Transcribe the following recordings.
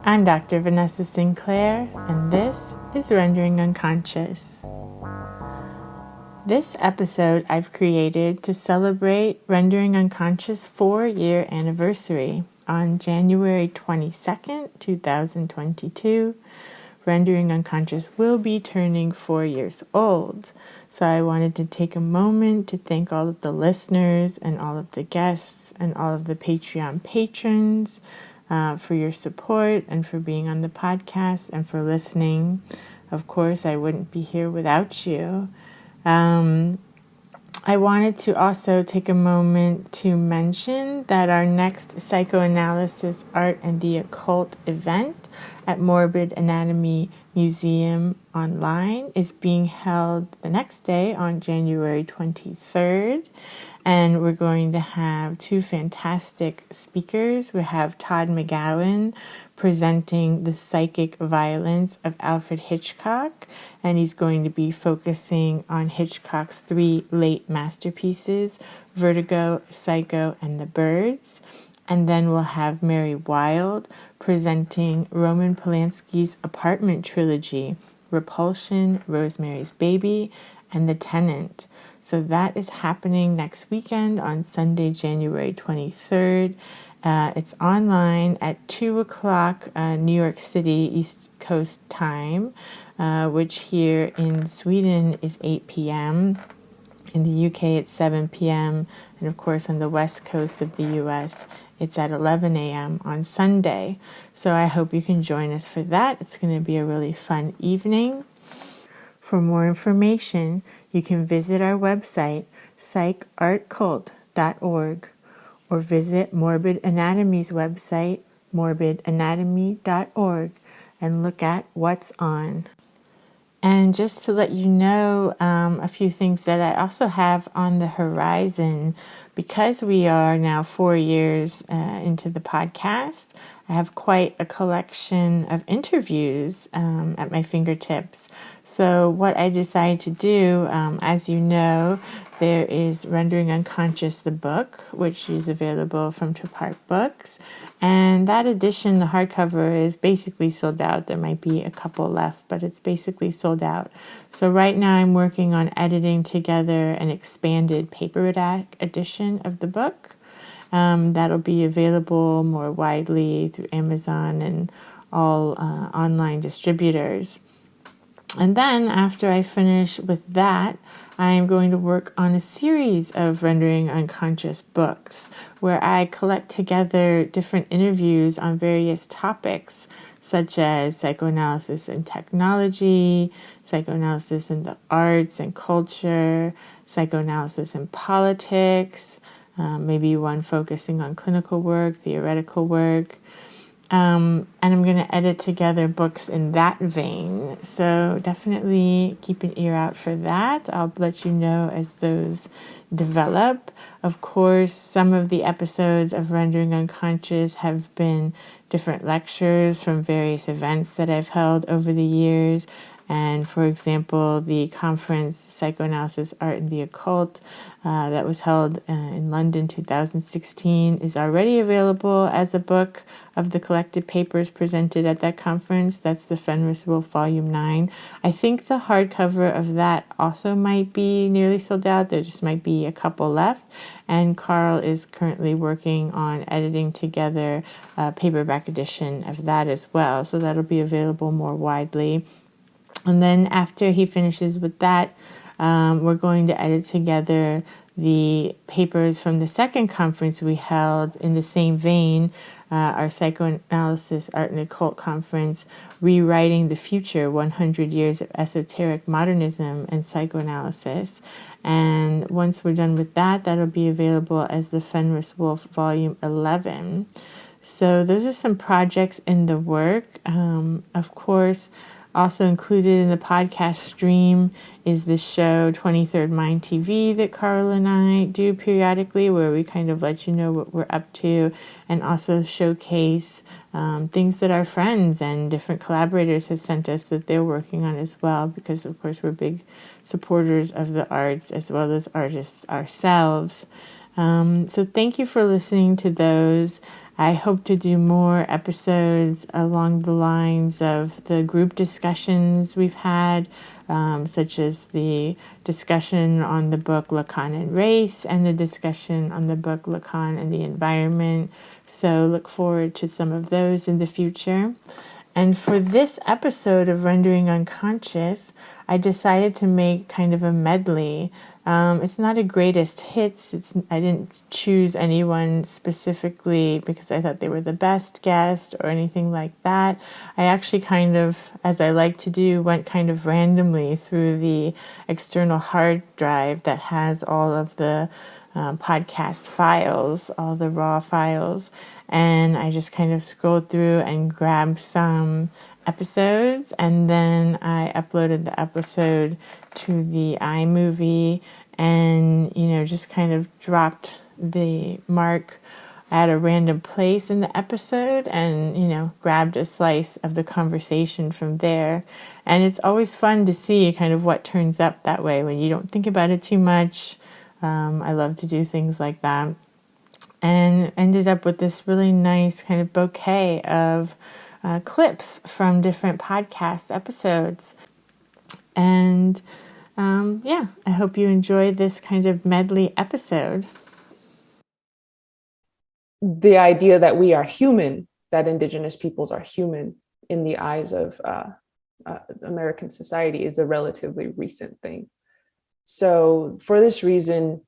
I'm Dr. Vanessa Sinclair, and this is Rendering Unconscious. This episode I've created to celebrate Rendering Unconscious 4-year anniversary. On January 22nd, 2022, Rendering Unconscious will be turning 4 years old. So I wanted to take a moment to thank all of the listeners and all of the guests and all of the Patreon patrons for your support and for being on the podcast and for listening. Of course, I wouldn't be here without you. I wanted to also take a moment to mention that our next Psychoanalysis, Art, and the Occult event at Morbid Anatomy Museum online is being held the next day on January 23rd. And we're going to have 2 fantastic speakers. We have Todd McGowan presenting The Psychic Violence of Alfred Hitchcock, and he's going to be focusing on Hitchcock's 3 late masterpieces, Vertigo, Psycho, and The Birds. And then we'll have Mary Wild presenting Roman Polanski's apartment trilogy, Repulsion, Rosemary's Baby, and The Tenant. So that is happening next weekend on Sunday, January 23rd. It's online at 2 o'clock New York City East Coast time, which here in Sweden is 8 p.m. In the UK, it's 7 p.m. And of course, on the west coast of the US, it's at 11 a.m. on Sunday. So I hope you can join us for that. It's going to be a really fun evening. For more information, you can visit our website, psychartcult.org, or visit Morbid Anatomy's website, morbidanatomy.org, and look at what's on. And just to let you know a few things that I also have on the horizon, because we are now 4 years into the podcast, I have quite a collection of interviews at my fingertips. So what I decided to do, as you know, there is Rendering Unconscious, the book, which is available from Trapart Books. And that edition, the hardcover, is basically sold out. There might be a couple left, but it's basically sold out. So right now I'm working on editing together an expanded paperback edition of the book. That'll be available more widely through Amazon and all online distributors. And then after I finish with that, I am going to work on a series of Rendering Unconscious books where I collect together different interviews on various topics such as psychoanalysis and technology, psychoanalysis in the arts and culture, psychoanalysis in politics, maybe one focusing on clinical work, theoretical work. And I'm going to edit together books in that vein. So definitely keep an ear out for that. I'll let you know as those develop. Of course, some of the episodes of Rendering Unconscious have been different lectures from various events that I've held over the years. And for example, the conference Psychoanalysis, Art, and the Occult that was held in London 2016 is already available as a book of the collected papers presented at that conference. That's the Fenris Wolf Volume 9. I think the hardcover of that also might be nearly sold out. There just might be a couple left. And Carl is currently working on editing together a paperback edition of that as well. So that'll be available more widely. And then after he finishes with that, we're going to edit together the papers from the second conference we held in the same vein, our Psychoanalysis, Art, and Occult conference, Rewriting the Future, 100 Years of Esoteric Modernism and Psychoanalysis. And once we're done with that, that'll be available as the Fenris Wolf Volume 11. So those are some projects in the work. Of course, also included in the podcast stream is the show 23rd Mind TV that Carl and I do periodically, where we kind of let you know what we're up to and also showcase things that our friends and different collaborators have sent us that they're working on as well, because of course we're big supporters of the arts as well as artists ourselves. So thank you for listening to those. I hope to do more episodes along the lines of the group discussions we've had, such as the discussion on the book Lacan and Race and the discussion on the book Lacan and the Environment. So look forward to some of those in the future. And for this episode of Rendering Unconscious, I decided to make kind of a medley. It's not a greatest hits. I didn't choose anyone specifically because I thought they were the best guest or anything like that. I actually kind of, as I like to do, went kind of randomly through the external hard drive that has all of the podcast files, all the raw files. And I just kind of scrolled through and grabbed some episodes, and then I uploaded the episode to the iMovie and, just kind of dropped the mark at a random place in the episode and, grabbed a slice of the conversation from there. And it's always fun to see kind of what turns up that way when you don't think about it too much. I love to do things like that. And ended up with this really nice kind of bouquet of clips from different podcast episodes. And I hope you enjoy this kind of medley episode. The idea that we are human, that Indigenous peoples are human in the eyes of American society is a relatively recent thing. So for this reason,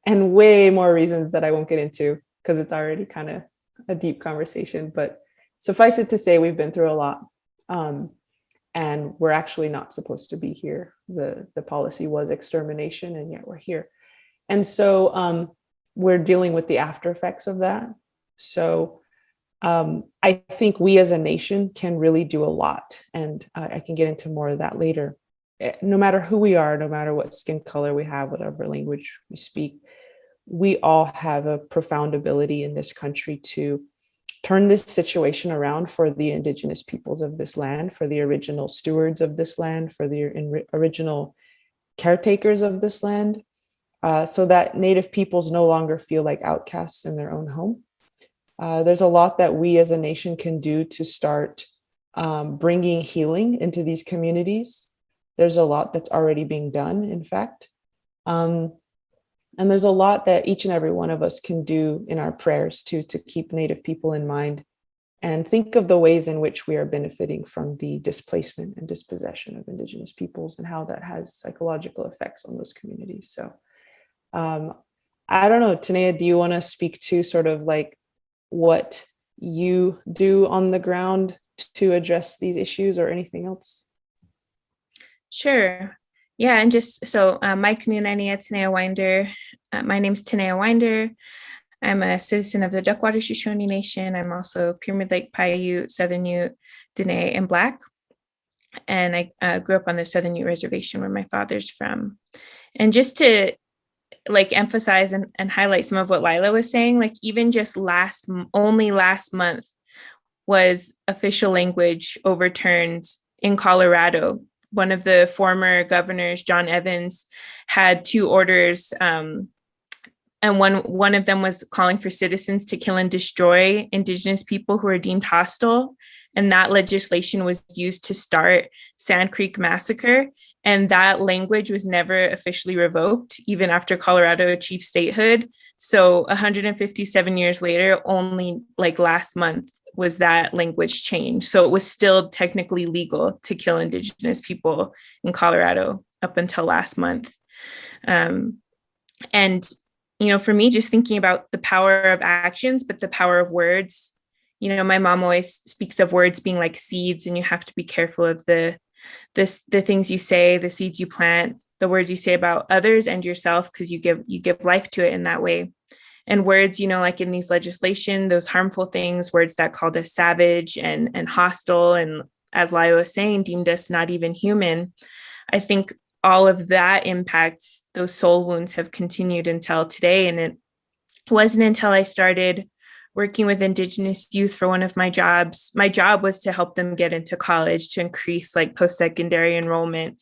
and way more reasons that I won't get into because it's already kind of a deep conversation, but suffice it to say, we've been through a lot. And we're actually not supposed to be here. The policy was extermination, and yet we're here. And so we're dealing with the after effects of that. So I think we as a nation can really do a lot. And I can get into more of that later. No matter who we are, no matter what skin color we have, whatever language we speak, we all have a profound ability in this country to turn this situation around for the Indigenous peoples of this land, for the original stewards of this land, for the original caretakers of this land, so that Native peoples no longer feel like outcasts in their own home. There's a lot that we as a nation can do to start bringing healing into these communities. There's a lot that's already being done, in fact. And there's a lot that each and every one of us can do in our prayers to keep Native people in mind and think of the ways in which we are benefiting from the displacement and dispossession of Indigenous peoples and how that has psychological effects on those communities. So I don't know, Tanaya, do you want to speak to sort of like what you do on the ground to address these issues or anything else? Sure. Yeah, and just so my Tanaya Winder. My name's Tanaya Winder. I'm a citizen of the Duckwater Shoshone Nation. I'm also Pyramid Lake Paiute, Southern Ute, Dene, and Black. And I grew up on the Southern Ute Reservation where my father's from. And just to emphasize and highlight some of what LYLA was saying, even just only last month was official language overturned in Colorado. One of the former governors, John Evans, had 2 orders, and one of them was calling for citizens to kill and destroy Indigenous people who are deemed hostile. And that legislation was used to start Sand Creek Massacre. And that language was never officially revoked, even after Colorado achieved statehood. So 157 years later, only last month, was that language changed. So it was still technically legal to kill Indigenous people in Colorado up until last month. And, for me, just thinking about the power of actions, but the power of words, my mom always speaks of words being like seeds, and you have to be careful of the things you say, the seeds you plant, the words you say about others and yourself, because you give life to it in that way. And words, in these legislation, those harmful things, words that called us savage and hostile, and as Lyle was saying, deemed us not even human. I think all of that impacts, those soul wounds have continued until today. And it wasn't until I started working with Indigenous youth for one of my jobs. My job was to help them get into college, to increase post-secondary enrollment.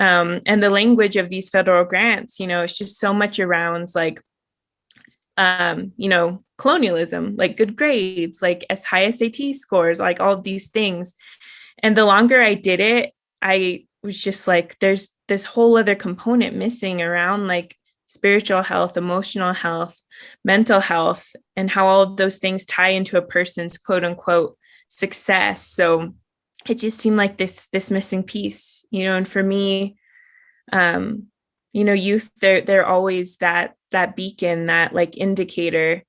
And the language of these federal grants, it's just so much around you know, colonialism, like good grades, like as high SAT scores, like all these things. And the longer I did it, I was just like, there's this whole other component missing around like spiritual health, emotional health, mental health, and how all of those things tie into a person's quote unquote success. So it just seemed like this missing piece, you know. And for me, you know, youth, they're always that beacon, that like indicator.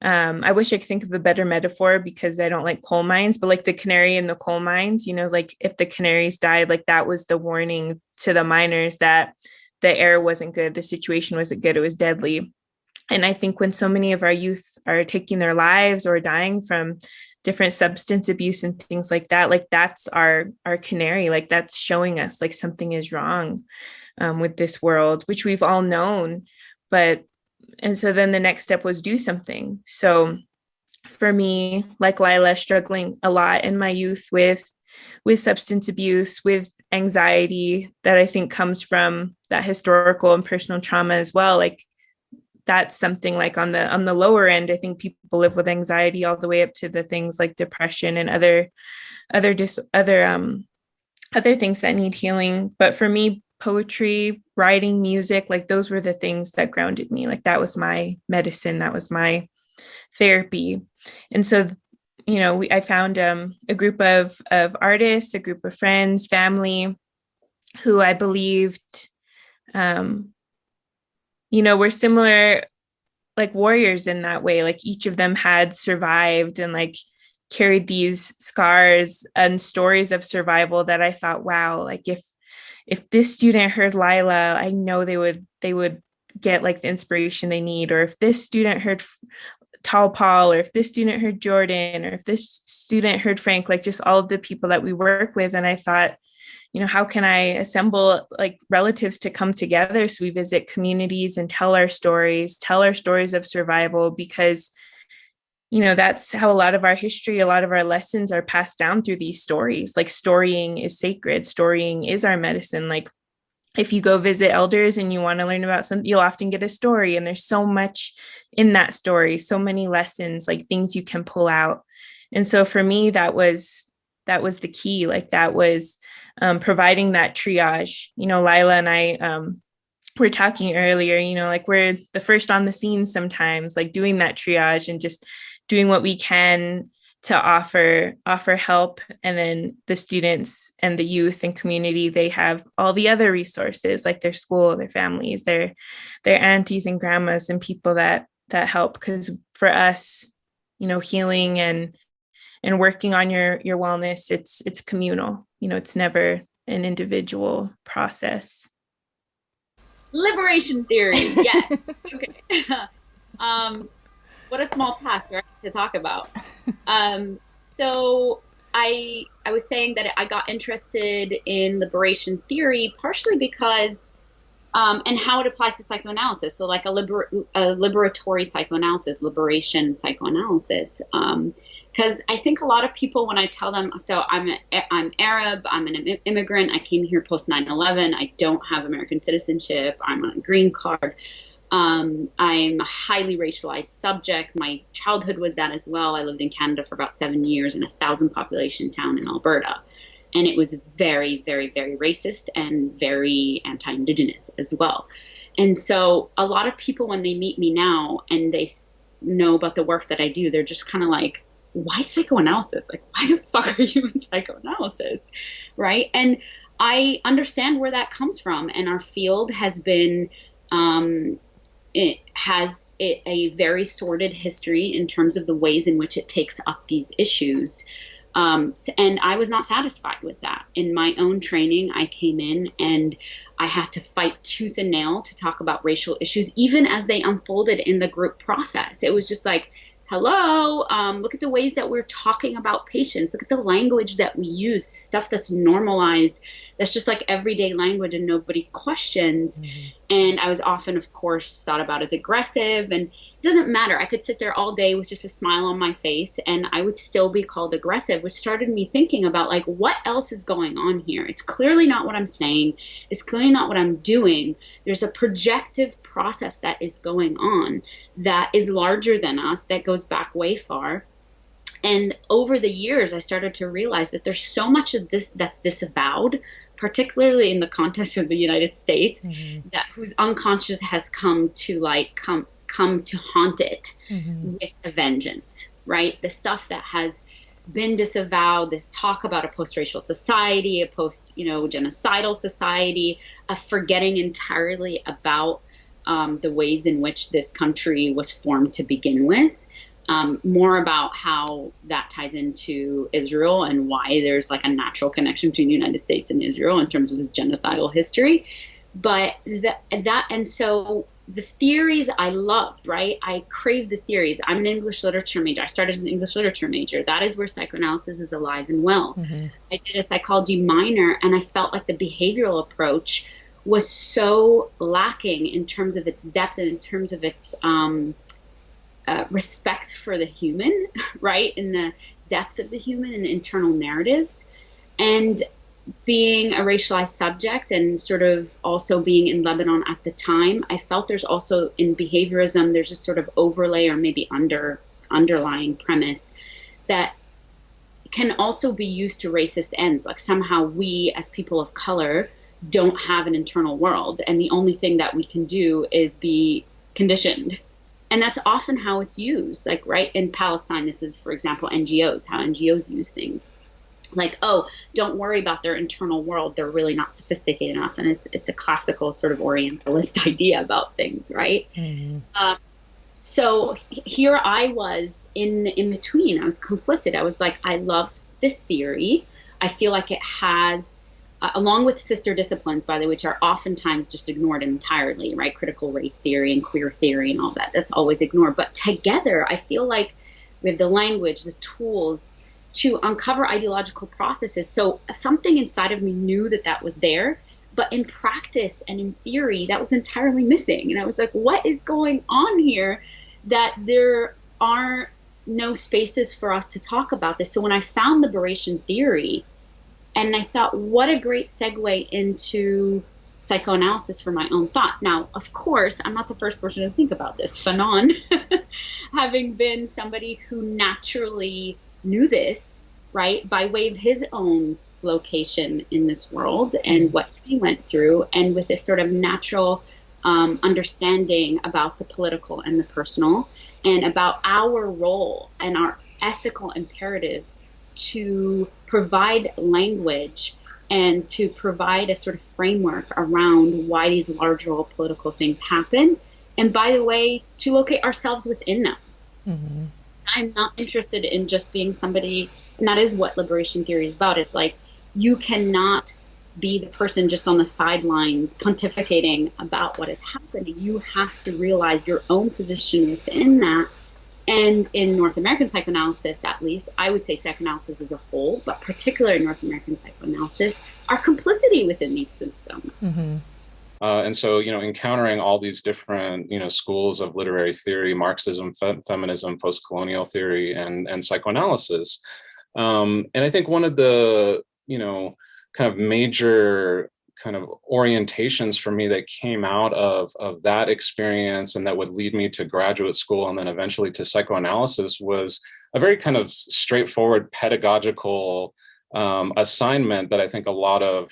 I wish I could think of a better metaphor because I don't like coal mines, but like the canary in the coal mines, you know, like if the canaries died, like that was the warning to the miners that the air wasn't good, the situation wasn't good, it was deadly. And I think when so many of our youth are taking their lives or dying from different substance abuse and things like that, like that's our canary, like that's showing us like something is wrong with this world, which we've all known. But and so then the next step was do something. So for me, like LYLA, struggling a lot in my youth with substance abuse, with anxiety that I think comes from that historical and personal trauma as well. Like that's something like on the lower end, I think people live with anxiety all the way up to the things like depression and other things that need healing. But for me, poetry, writing, music, like those were the things that grounded me. Like that was my medicine, that was my therapy. And so, you know, I found a group of artists, a group of friends, family, who I believed, you know, were similar, like warriors in that way. Like each of them had survived and like carried these scars and stories of survival that I thought, wow, like if this student heard LYLA, I know they would get like the inspiration they need. Or if this student heard Tall Paul, or if this student heard Jordan, or if this student heard Frank, like just all of the people that we work with. And I thought, you know, how can I assemble like relatives to come together so we visit communities and tell our stories of survival? Because, you know, that's how a lot of our history, a lot of our lessons are passed down through these stories. Like storying is sacred. Storying is our medicine. Like if you go visit elders and you want to learn about something, you'll often get a story. And there's so much in that story, so many lessons, like things you can pull out. And so for me, that was the key. Like that was providing that triage. You know, LYLA and I were talking earlier, you know, like we're the first on the scene sometimes, like doing that triage and just doing what we can to offer help. And then the students and the youth and community, they have all the other resources, like their school, their families, their aunties and grandmas and people that help. Because for us, you know, healing and working on your wellness, it's communal. You know, it's never an individual process. Liberation theory, yes. Okay. What a small task, right, to talk about. So I was saying that I got interested in liberation theory partially because, and how it applies to psychoanalysis. So like a liberatory psychoanalysis, liberation psychoanalysis. Because I think a lot of people, when I tell them, so I'm Arab, I'm an immigrant, I came here post 9/11, I don't have American citizenship, I'm on a green card. I'm a highly racialized subject. My childhood was that as well. I lived in Canada for about 7 years in a 1,000 population town in Alberta. And it was very, very, very racist and very anti-Indigenous as well. And so a lot of people, when they meet me now and they know about the work that I do, they're just kind of like, why psychoanalysis? Like, why the fuck are you in psychoanalysis? Right? And I understand where that comes from. And our field has been, it has a very sordid history in terms of the ways in which it takes up these issues. And I was not satisfied with that. In my own training, I came in and I had to fight tooth and nail to talk about racial issues, even as they unfolded in the group process. It was just like, hello, look at the ways that we're talking about patients. Look at the language that we use, stuff that's normalized that's just like everyday language and nobody questions. And I was often, of course, thought about as aggressive, and it doesn't matter. I could sit there all day with just a smile on my face and I would still be called aggressive, which started me thinking about like, what else is going on here? It's clearly not what I'm saying. It's clearly not what I'm doing. There's a projective process that is going on that is larger than us, that goes back way far. And over the years, I started to realize that there's so much of this that's disavowed, particularly in the context of the United States, that whose unconscious has come to haunt it with a vengeance, right? The stuff that has been disavowed, this talk about a post-racial society, a post-genocidal society, a forgetting entirely about the ways in which this country was formed to begin with. More about how that ties into Israel and why there's like a natural connection between the United States and Israel in terms of this genocidal history. But and so the theories I loved, right? I craved the theories. I'm an English literature major. I started as an English literature major. That is where psychoanalysis is alive and well. I did a psychology minor, and I felt like the behavioral approach was so lacking in terms of its depth and in terms of its respect for the human, right? In the depth of the human and internal narratives. And being a racialized subject and sort of also being in Lebanon at the time, I felt there's also in behaviorism, there's a sort of overlay or maybe underlying premise that can also be used to racist ends. Like somehow we as people of color don't have an internal world, and the only thing that we can do is be conditioned. And that's often how it's used. Like, right, in Palestine, this is, for example, NGOs, how NGOs use things. Like, oh, don't worry about their internal world. They're really not sophisticated enough. And it's a classical sort of Orientalist idea about things, right? So here I was in between. I was conflicted. I was like, I love this theory. I feel like it has, along with sister disciplines, by the way, which are oftentimes just ignored entirely, right? Critical race theory and queer theory and all that. That's always ignored. But together, I feel like we have the language, the tools to uncover ideological processes. So something inside of me knew that that was there, but in practice and in theory, that was entirely missing. And I was like, what is going on here that there are no spaces for us to talk about this? So when I found liberation theory, and I thought, what a great segue into psychoanalysis for my own thought. Now, of course, I'm not the first person to think about this. Fanon, having been somebody who naturally knew this, right, by way of his own location in this world and what he went through, and with this sort of natural understanding about the political and the personal, and about our role and our ethical imperative to provide language and to provide a sort of framework around why these larger political things happen. And by the way, to locate ourselves within them. I'm not interested in just being somebody, and that is what liberation theory is about. It's like, you cannot be the person just on the sidelines pontificating about what is happening. You have to realize your own position within that. And in North American psychoanalysis, at least, I would say psychoanalysis as a whole, but particularly in North American psychoanalysis, our complicity within these systems. And so, encountering all these different, schools of literary theory, Marxism, feminism, post-colonial theory, and psychoanalysis. And I think one of the, kind of major kind of orientations for me that came out of that experience and that would lead me to graduate school and then eventually to psychoanalysis was a very kind of straightforward pedagogical assignment that I think a lot of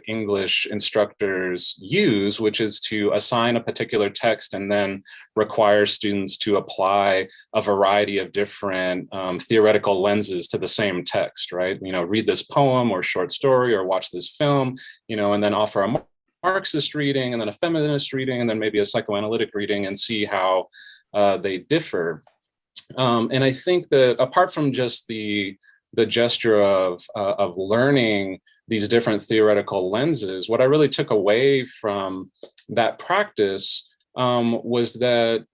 English instructors use, which is to assign a particular text and then require students to apply a variety of different theoretical lenses to the same text, right? Read this poem or short story or watch this film, and then offer a Marxist reading and then a feminist reading and then maybe a psychoanalytic reading and see how they differ. And I think that apart from just the gesture of learning these different theoretical lenses, what I really took away from that practice was that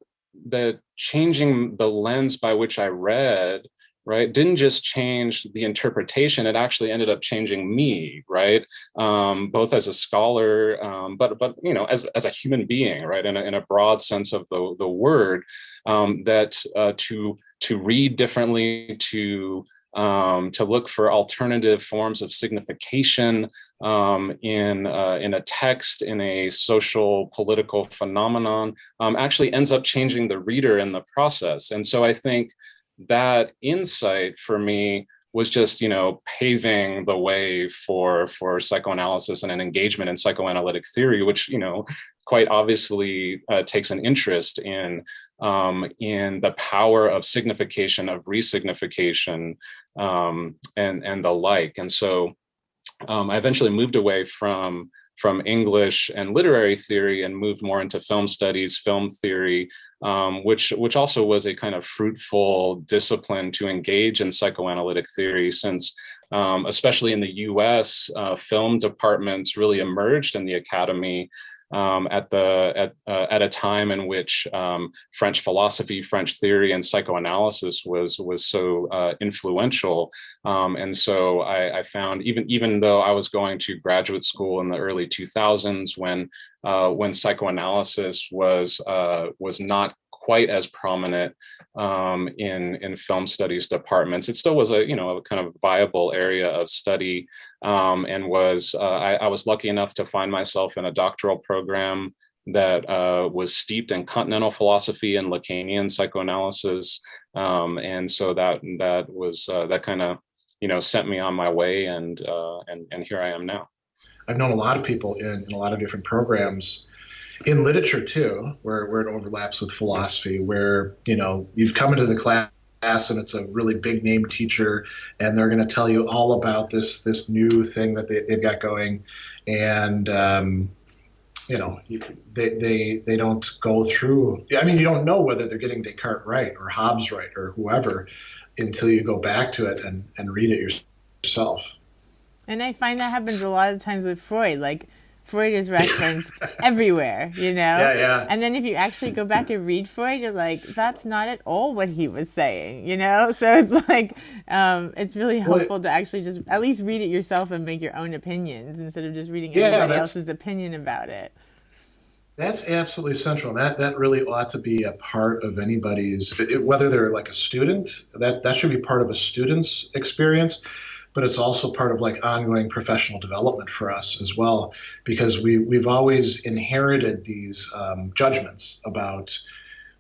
changing the lens by which I read right, didn't just change the interpretation, it actually ended up changing me, right? Both as a scholar, but you know, as a human being, right, in a broad sense of the word, that to read differently, to look for alternative forms of signification in a text, in a social political phenomenon, actually ends up changing the reader in the process. And so I think that insight for me was just, you know, paving the way for psychoanalysis and an engagement in psychoanalytic theory, which, you know, quite obviously takes an interest in the power of signification, of resignification, and the like. And so I eventually moved away from English and literary theory and moved more into film studies, film theory, which also was a kind of fruitful discipline to engage in psychoanalytic theory, since especially in the US, film departments really emerged in the academy at a time in which French philosophy, French theory, and psychoanalysis was so influential. And so I found, even though I was going to graduate school in the early 2000s, when psychoanalysis was not quite as prominent in film studies departments, it still was a kind of viable area of study, and I was lucky enough to find myself in a doctoral program that was steeped in continental philosophy and Lacanian psychoanalysis, and so that kind of sent me on my way, and here I am now. I've known a lot of people in a lot of different programs. In literature too, where it overlaps with philosophy, where, you know, you've come into the class and it's a really big name teacher and they're going to tell you all about this new thing that they've got going, and you know, they don't go through. I mean, you don't know whether they're getting Descartes right or Hobbes right or whoever until you go back to it and read it yourself. And I find that happens a lot of times with Freud. Like, Freud is referenced everywhere, you know? Yeah. And then if you actually go back and read Freud, you're like, that's not at all what he was saying, you know? So it's like, it's really helpful to actually just at least read it yourself and make your own opinions instead of just reading everybody else's opinion about it. That's absolutely central. That really ought to be a part of anybody's, whether they're like a student, that should be part of a student's experience. But it's also part of like ongoing professional development for us as well, because we've always inherited these judgments about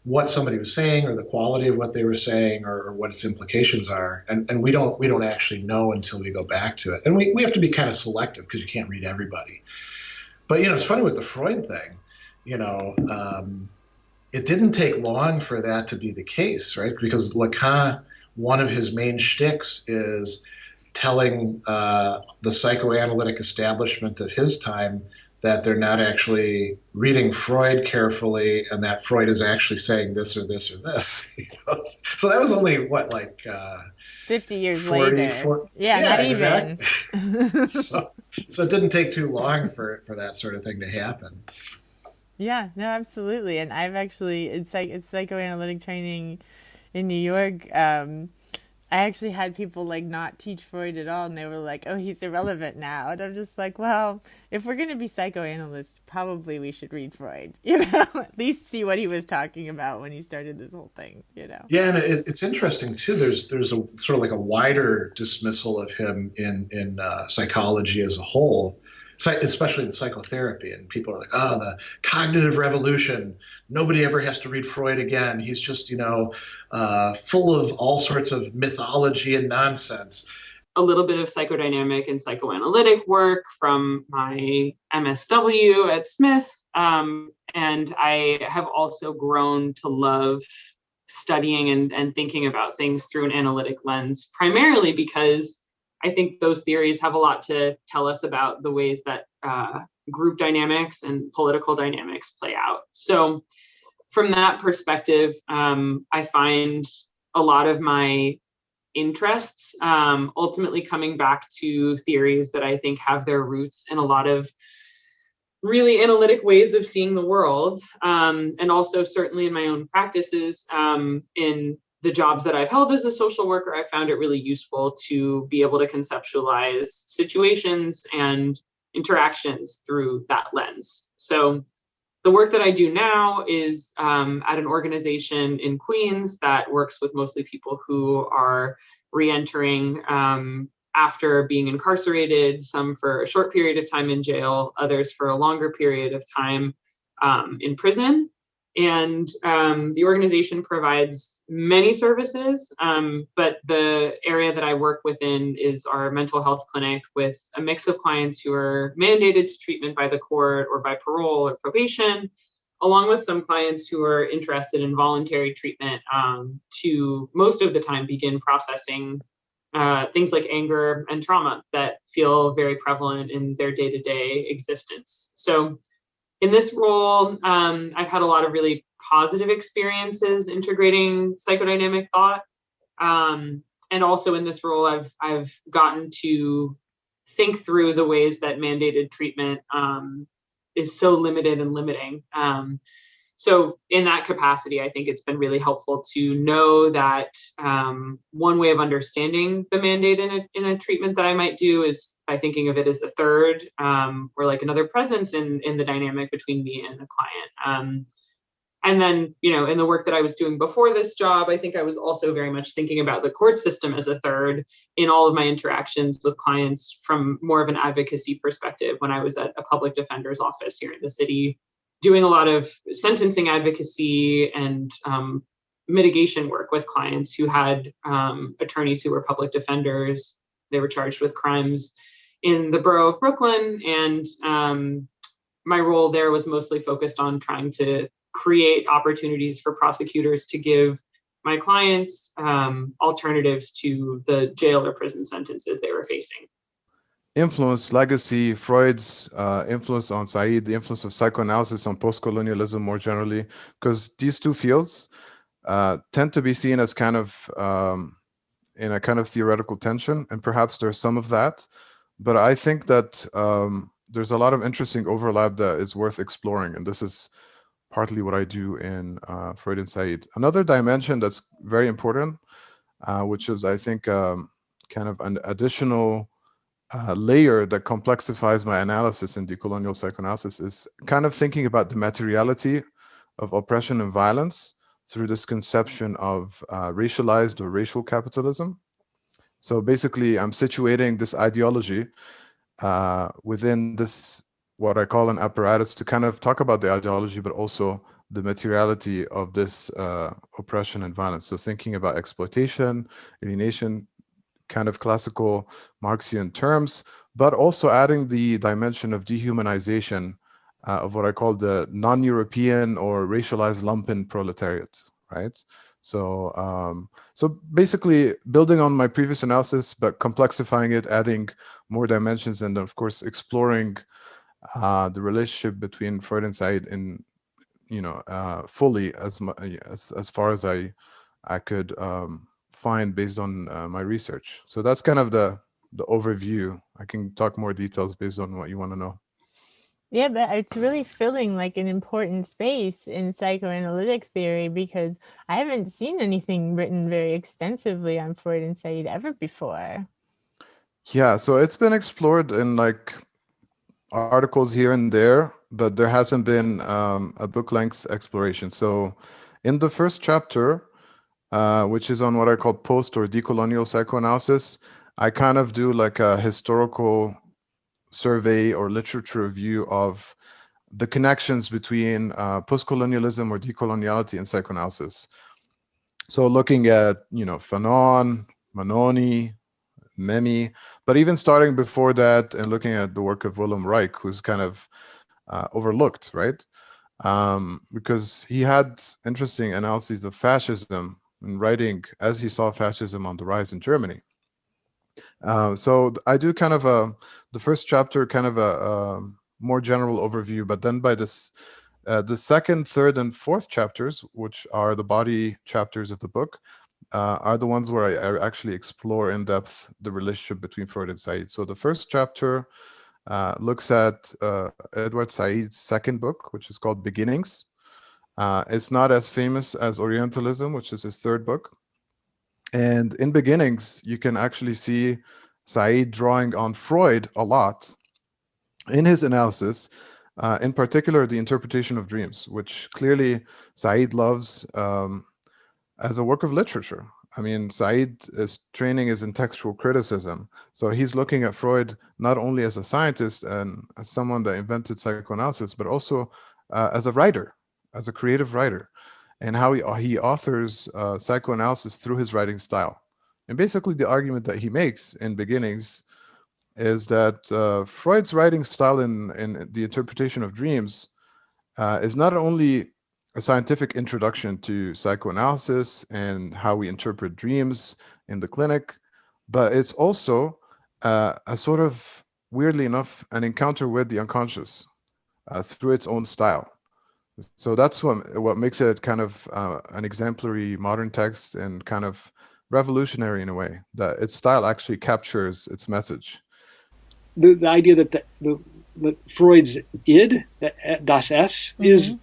what somebody was saying or the quality of what they were saying or what its implications are, and we don't actually know until we go back to it. And we have to be kind of selective because you can't read everybody. But you know, it's funny with the Freud thing, you know, it didn't take long for that to be the case, right? Because Lacan, one of his main shticks is telling the psychoanalytic establishment of his time that they're not actually reading Freud carefully and that Freud is actually saying this or this or this. You know? So that was only, what, like 50 years 40, later. 40, yeah, not exactly. even. so it didn't take too long for that sort of thing to happen. Yeah, no, absolutely. And I've actually, it's psychoanalytic training in New York. I actually had people like not teach Freud at all, and they were like, oh, he's irrelevant now. And I'm just like, well, if we're going to be psychoanalysts, probably we should read Freud, you know, at least see what he was talking about when he started this whole thing, you know. Yeah, and it's interesting too. There's a sort of like a wider dismissal of him in psychology as a whole, especially in psychotherapy. And people are like, oh, the cognitive revolution. Nobody ever has to read Freud again. He's just, you know, full of all sorts of mythology and nonsense. A little bit of psychodynamic and psychoanalytic work from my MSW at Smith. And I have also grown to love studying and thinking about things through an analytic lens, primarily because I think those theories have a lot to tell us about the ways that group dynamics and political dynamics play out. So from that perspective, I find a lot of my interests ultimately coming back to theories that I think have their roots in a lot of really analytic ways of seeing the world, and also certainly in my own practices in the jobs that I've held as a social worker, I found it really useful to be able to conceptualize situations and interactions through that lens. So the work that I do now is at an organization in Queens that works with mostly people who are re-entering after being incarcerated, some for a short period of time in jail, others for a longer period of time in prison. And the organization provides many services, but the area that I work within is our mental health clinic, with a mix of clients who are mandated to treatment by the court or by parole or probation, along with some clients who are interested in voluntary treatment to most of the time begin processing things like anger and trauma that feel very prevalent in their day-to-day existence. So in this role, I've had a lot of really positive experiences integrating psychodynamic thought. And also in this role, I've gotten to think through the ways that mandated treatment is so limited and limiting. So in that capacity, I think it's been really helpful to know that one way of understanding the mandate in a treatment that I might do is by thinking of it as a third or like another presence in the dynamic between me and the client. And then, you know, in the work that I was doing before this job, I think I was also very much thinking about the court system as a third in all of my interactions with clients from more of an advocacy perspective when I was at a public defender's office here in the city, doing a lot of sentencing advocacy and mitigation work with clients who had attorneys who were public defenders. They were charged with crimes in the borough of Brooklyn. And my role there was mostly focused on trying to create opportunities for prosecutors to give my clients alternatives to the jail or prison sentences they were facing. Influence, legacy, Freud's influence on Said, the influence of psychoanalysis on post-colonialism more generally, because these two fields tend to be seen as kind of in a kind of theoretical tension, and perhaps there's some of that, but I think that there's a lot of interesting overlap that is worth exploring, and this is partly what I do in Freud and Said. Another dimension that's very important, which is, I think, kind of an additional layer that complexifies my analysis in decolonial psychoanalysis, is kind of thinking about the materiality of oppression and violence through this conception of racialized or racial capitalism. So basically, I'm situating this ideology within this, what I call an apparatus, to kind of talk about the ideology, but also the materiality of this oppression and violence. So thinking about exploitation, alienation, kind of classical Marxian terms, but also adding the dimension of dehumanization of what I call the non-European or racialized lumpen proletariat, right? So, so basically building on my previous analysis, but complexifying it, adding more dimensions, and of course exploring the relationship between Freud and Said in, you know, fully as far as I could find based on my research. So that's kind of the overview. I can talk more details based on what you want to know. Yeah, but it's really feeling like an important space in psychoanalytic theory, because I haven't seen anything written very extensively on Freud and Said ever before. Yeah, so it's been explored in like articles here and there, but there hasn't been a book-length exploration. So in the first chapter, which is on what I call post or decolonial psychoanalysis, I kind of do like a historical survey or literature review of the connections between post-colonialism or decoloniality and psychoanalysis. So looking at, you know, Fanon, Manoni, Memi, but even starting before that and looking at the work of Willem Reich, who's kind of overlooked, right? Because he had interesting analyses of fascism and writing as he saw fascism on the rise in Germany. So I do kind of the first chapter, kind of a more general overview, but then by this, the second, third, and fourth chapters, which are the body chapters of the book, are the ones where I actually explore in depth the relationship between Freud and Said. So the first chapter looks at Edward Said's second book, which is called Beginnings. It's not as famous as Orientalism, which is his third book. And in Beginnings, you can actually see Said drawing on Freud a lot in his analysis, in particular, the interpretation of dreams, which clearly Said loves as a work of literature. I mean, Said's training is in textual criticism. So he's looking at Freud not only as a scientist and as someone that invented psychoanalysis, but also as a writer, as a creative writer, and how he authors psychoanalysis through his writing style. And basically the argument that he makes in Beginnings is that Freud's writing style in the interpretation of dreams is not only a scientific introduction to psychoanalysis and how we interpret dreams in the clinic, but it's also a sort of, weirdly enough, an encounter with the unconscious through its own style. So that's what makes it kind of an exemplary modern text and kind of revolutionary in a way, that its style actually captures its message. The idea that the Freud's id, das Es, is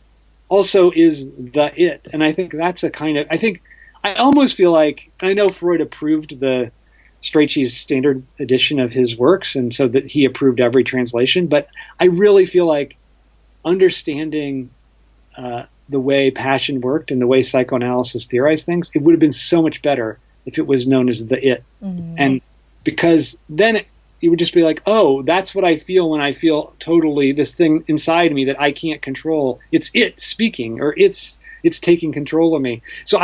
also is the it. And I think that's a kind of, I almost feel like, I know Freud approved the Strachey's standard edition of his works, and so that he approved every translation, but I really feel like understanding the way passion worked and the way psychoanalysis theorized things, it would have been so much better if it was known as the it. And because then it would just be like, oh, that's what I feel when I feel totally this thing inside me that I can't control. It's it speaking, or it's taking control of me. So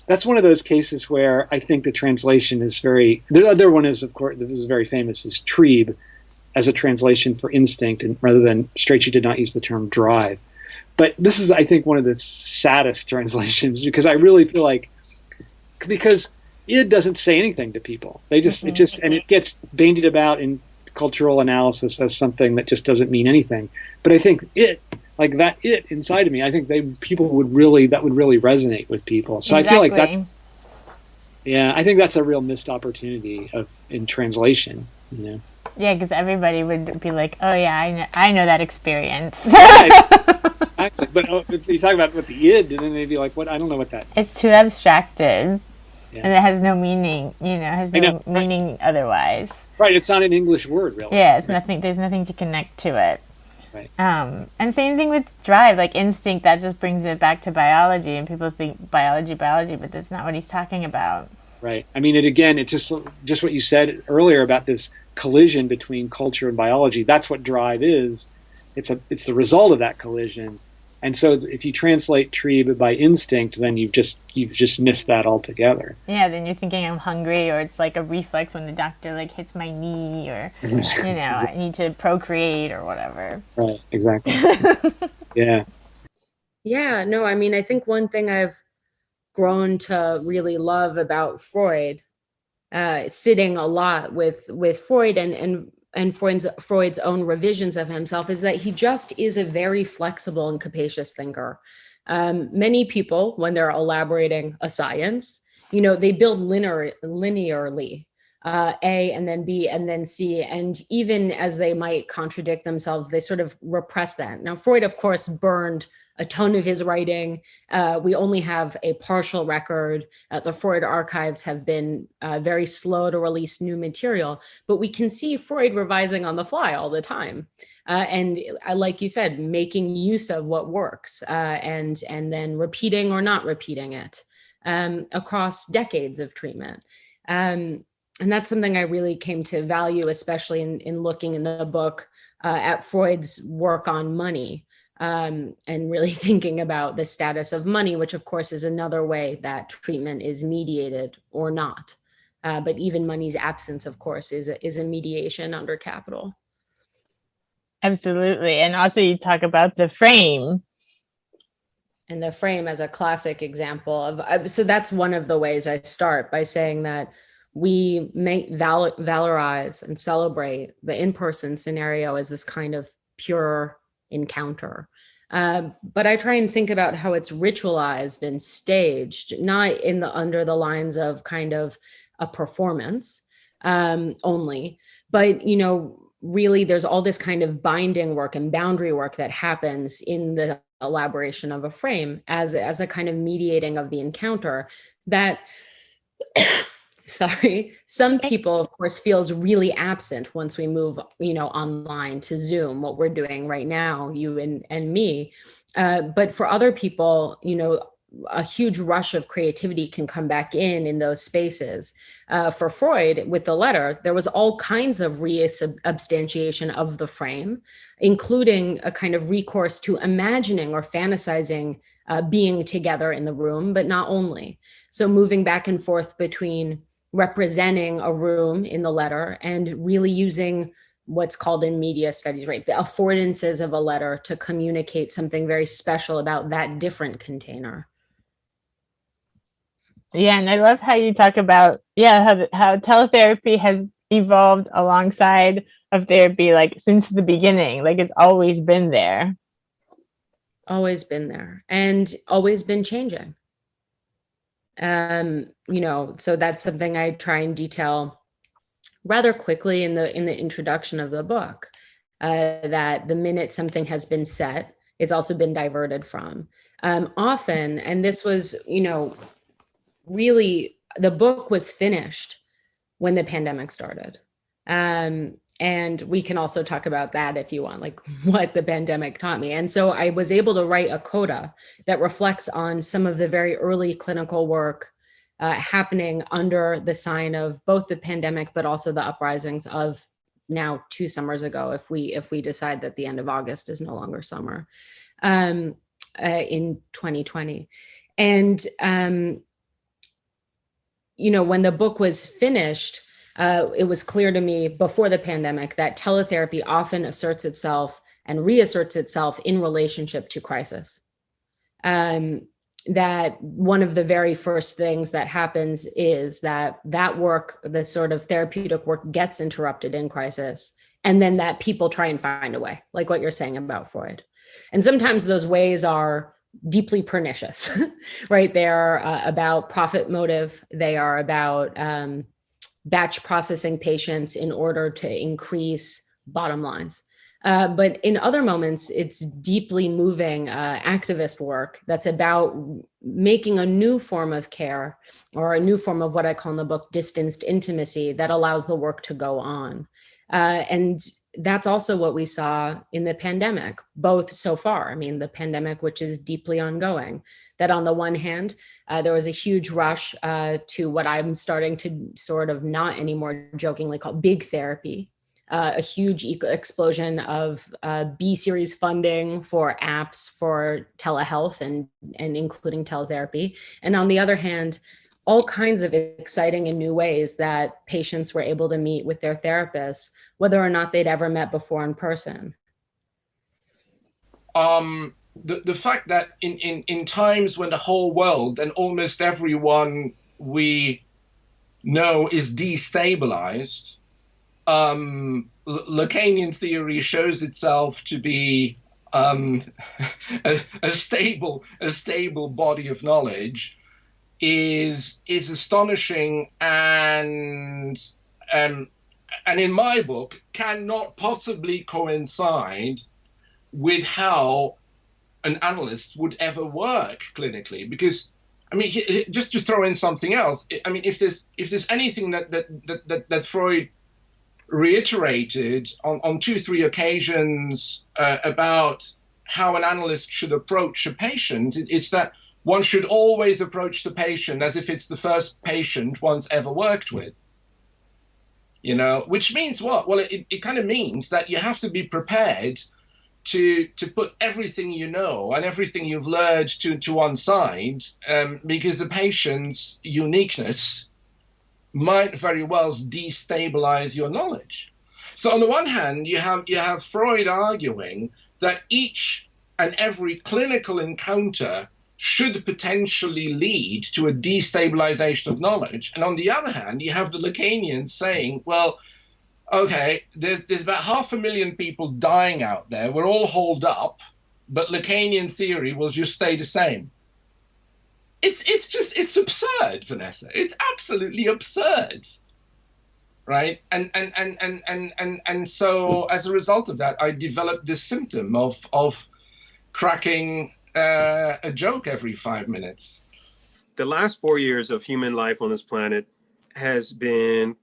that's one of those cases where I think the translation is the other one is, of course, this is very famous, is Trieb as a translation for instinct, and rather than Strachey did not use the term drive. But this is, I think, one of the saddest translations, because I really feel like, because it doesn't say anything to people. And it gets bandied about in cultural analysis as something that just doesn't mean anything. But I think it inside of me, I think that would really resonate with people. So exactly. I feel like I think that's a real missed opportunity in translation, you know? Yeah, because everybody would be like, oh yeah, I know that experience. Exactly. But if you talk about what the id, and then they'd be like, what? I don't know what that. It's too abstracted. Yeah. And it has no meaning, meaning otherwise. Right, it's not an English word, really. Yeah, it's nothing. There's nothing to connect to it. Right. And same thing with drive, like instinct. That just brings it back to biology, and people think biology, but that's not what he's talking about. Right. I mean, it's just what you said earlier about this collision between culture and biology. That's what drive is. It's the result of that collision. And so if you translate Trieb by instinct, then you've just missed that altogether. Yeah, then you're thinking I'm hungry, or it's like a reflex when the doctor like hits my knee, or I need to procreate or whatever. Right, exactly. Yeah. Yeah, no, I mean, I think one thing I've grown to really love about Freud, sitting a lot with Freud and Freud's own revisions of himself, is that he just is a very flexible and capacious thinker. Many people, when they're elaborating a science, they build linearly, A and then B and then C. And even as they might contradict themselves, they sort of repress that. Now, Freud, of course, burned a ton of his writing. We only have a partial record. The Freud archives have been very slow to release new material, but we can see Freud revising on the fly all the time. And like you said, making use of what works and then repeating or not repeating it across decades of treatment. And that's something I really came to value, especially in looking in the book at Freud's work on money. And really thinking about the status of money, which of course is another way that treatment is mediated or not. But even money's absence, of course, is a mediation under capital. Absolutely. And also you talk about the frame. And the frame as a classic example of, so that's one of the ways I start, by saying that we may valorize and celebrate the in-person scenario as this kind of pure encounter. But I try and think about how it's ritualized and staged, not under the lines of kind of a performance only, but, really there's all this kind of binding work and boundary work that happens in the elaboration of a frame as a kind of mediating of the encounter that sorry, some people, of course, feels really absent once we move, online to Zoom, what we're doing right now, you and me. But for other people, a huge rush of creativity can come back in those spaces. For Freud, with the letter, there was all kinds of resubstantiation of the frame, including a kind of recourse to imagining or fantasizing being together in the room, but not only. So moving back and forth between representing a room in the letter and really using what's called in media studies, right, the affordances of a letter to communicate something very special about that different container. Yeah, and I love how you talk about, how teletherapy has evolved alongside of therapy, like since the beginning, like it's always been there. Always been there and always been changing. So that's something I try and detail rather quickly in the introduction of the book, that the minute something has been set, it's also been diverted from. Often, and this was, really, the book was finished when the pandemic started. And we can also talk about that if you want, like what the pandemic taught me. And so I was able to write a coda that reflects on some of the very early clinical work happening under the sign of both the pandemic, but also the uprisings of now 2 summers ago, if we decide that the end of August is no longer summer, in 2020. And, when the book was finished, it was clear to me before the pandemic that teletherapy often asserts itself and reasserts itself in relationship to crisis. That one of the very first things that happens is that work, the sort of therapeutic work, gets interrupted in crisis, and then that people try and find a way, like what you're saying about Freud. And sometimes those ways are deeply pernicious, right? They are about profit motive. They are about batch processing patients in order to increase bottom lines. But in other moments, it's deeply moving activist work that's about making a new form of care, or a new form of what I call in the book distanced intimacy, that allows the work to go on. And that's also what we saw in the pandemic, both so far. I mean, the pandemic, which is deeply ongoing, that on the one hand, there was a huge rush to what I'm starting to sort of not anymore jokingly call big therapy, a huge explosion of B-series funding for apps for telehealth and including teletherapy. And on the other hand, all kinds of exciting and new ways that patients were able to meet with their therapists, whether or not they'd ever met before in person. The fact that in times when the whole world and almost everyone we know is destabilized, Lacanian theory shows itself to be a stable body of knowledge is astonishing, and in my book cannot possibly coincide with how an analyst would ever work clinically. Because I mean, just to throw in something else, I mean, if there's anything that Freud reiterated on 2-3 occasions about how an analyst should approach a patient, it's that one should always approach the patient as if it's the first patient one's ever worked with. Which means what? Well, it kind of means that you have to be prepared to put everything you know and everything you've learned to one side, because the patient's uniqueness might very well destabilize your knowledge. So on the one hand, you have Freud arguing that each and every clinical encounter should potentially lead to a destabilization of knowledge. And on the other hand, you have the Lacanians saying, well, okay, there's about 500,000 people dying out there. We're all holed up, but Lacanian theory will just stay the same. It's absurd, Vanessa. It's absolutely absurd, right? And so as a result of that, I developed this symptom of cracking a joke every 5 minutes. the last 4 years of human life on this planet has been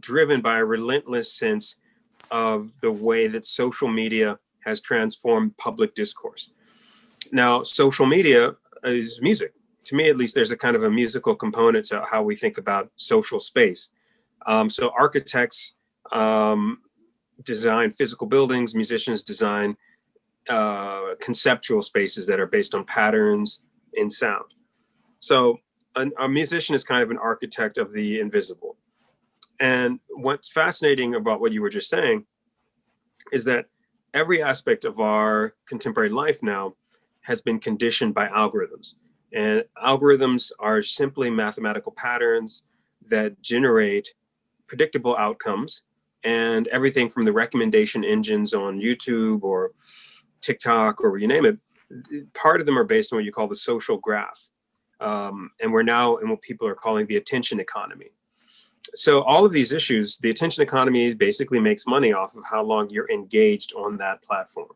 driven by a relentless sense of the way that social media has transformed public discourse. Now, social media is music. To me, at least, there's a kind of a musical component to how we think about social space. So architects design physical buildings, musicians design conceptual spaces that are based on patterns in sound. So a musician is kind of an architect of the invisible. And what's fascinating about what you were just saying is that every aspect of our contemporary life now has been conditioned by algorithms. And algorithms are simply mathematical patterns that generate predictable outcomes, and everything from the recommendation engines on YouTube or TikTok or you name it, part of them are based on what you call the social graph. And we're now in what people are calling the attention economy. So all of these issues, the attention economy basically makes money off of how long you're engaged on that platform.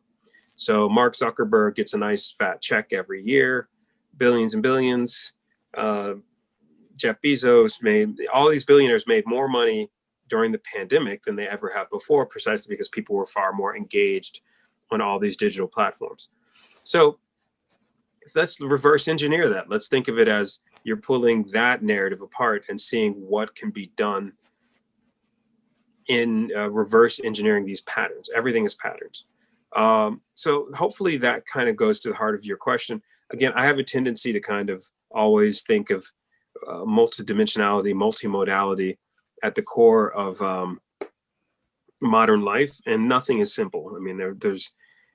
So Mark Zuckerberg gets a nice fat check every year, billions and billions. Jeff Bezos all these billionaires made more money during the pandemic than they ever have before, precisely because people were far more engaged on all these digital platforms. So let's reverse engineer that. Let's think of it as you're pulling that narrative apart and seeing what can be done in reverse engineering these patterns. Everything is patterns. So hopefully that kind of goes to the heart of your question. Again, I have a tendency to kind of always think of multidimensionality, multimodality at the core of modern life, and nothing is simple. I mean,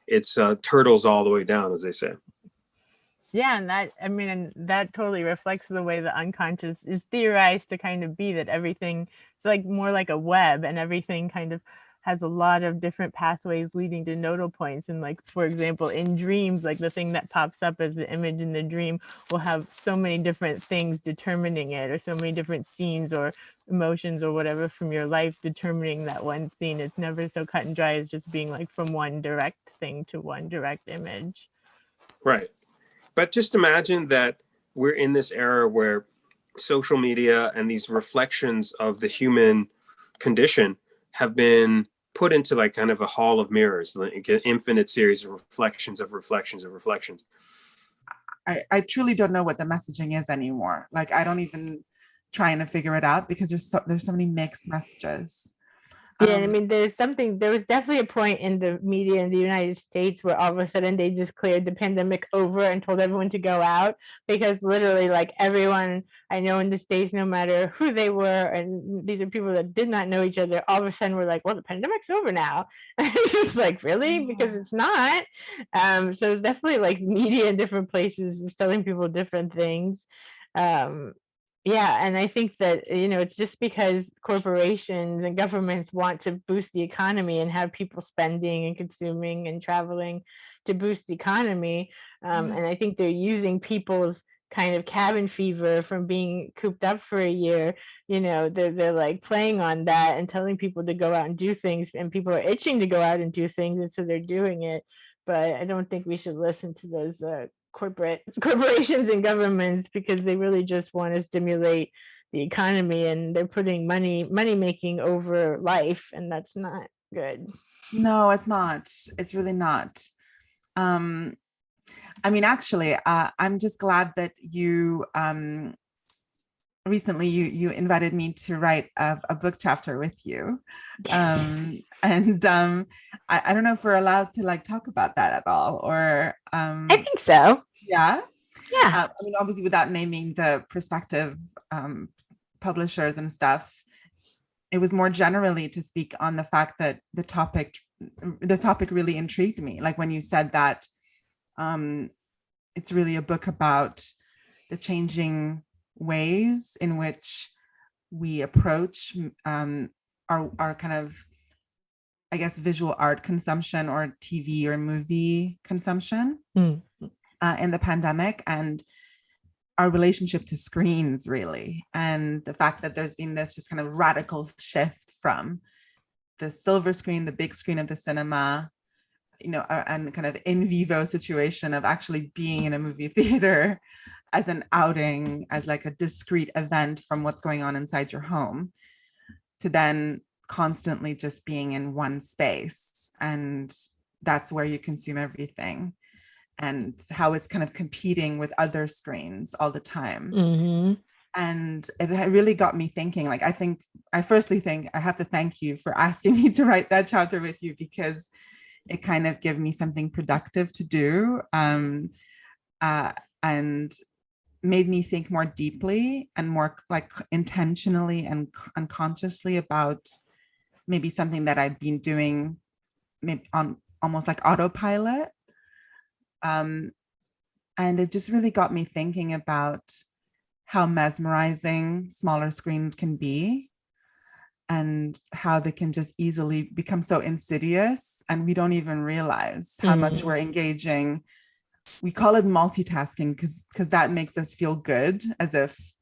it's turtles all the way down, as they say. Yeah, and that totally reflects the way the unconscious is theorized to kind of be, that everything is like more like a web, and everything kind of has a lot of different pathways leading to nodal points. And like, for example, in dreams, like the thing that pops up as the image in the dream will have so many different things determining it, or so many different scenes or emotions or whatever from your life determining that one scene. It's never so cut and dry as just being like from one direct thing to one direct image. Right. But just imagine that we're in this era where social media and these reflections of the human condition have been put into like kind of a hall of mirrors, like an infinite series of reflections of reflections of reflections. I truly don't know what the messaging is anymore. Like, I don't even trying to figure it out, because there's so many mixed messages. Yeah, I mean, there was definitely a point in the media in the United States where all of a sudden they just cleared the pandemic over and told everyone to go out, because literally like everyone I know in the States, no matter who they were, and these are people that did not know each other, all of a sudden were like, well, the pandemic's over now. And it's just like, really? Because it's not. So it's definitely like media in different places is telling people different things. Yeah, and I think that, it's just because corporations and governments want to boost the economy and have people spending and consuming and traveling to boost the economy. And I think they're using people's kind of cabin fever from being cooped up for a year. They're like playing on that and telling people to go out and do things, and people are itching to go out and do things, and so they're doing it. But I don't think we should listen to those corporations and governments, because they really just want to stimulate the economy, and they're putting money making over life, and that's not good. No, it's not. It's really not. I mean, actually, I'm just glad that you recently you invited me to write a book chapter with you. And I don't know if we're allowed to like talk about that at all, or I think so. Yeah. I mean, obviously without naming the prospective publishers and stuff, it was more generally to speak on the fact that the topic really intrigued me. Like when you said that it's really a book about the changing ways in which we approach our kind of, I guess, visual art consumption or TV or movie consumption in the pandemic, and our relationship to screens, really. And the fact that there's been this just kind of radical shift from the silver screen, the big screen of the cinema, and kind of in vivo situation of actually being in a movie theater as an outing, as like a discrete event from what's going on inside your home, to then constantly just being in one space, and that's where you consume everything, and how it's kind of competing with other screens all the time. Mm-hmm. And it really got me thinking, like, I firstly think I have to thank you for asking me to write that chapter with you, because it kind of gave me something productive to do, and made me think more deeply and more like intentionally and unconsciously about maybe something that I'd been doing maybe on almost like autopilot. And it just really got me thinking about how mesmerizing smaller screens can be, and how they can just easily become so insidious, and we don't even realize how much we're engaging. We call it multitasking because that makes us feel good, as if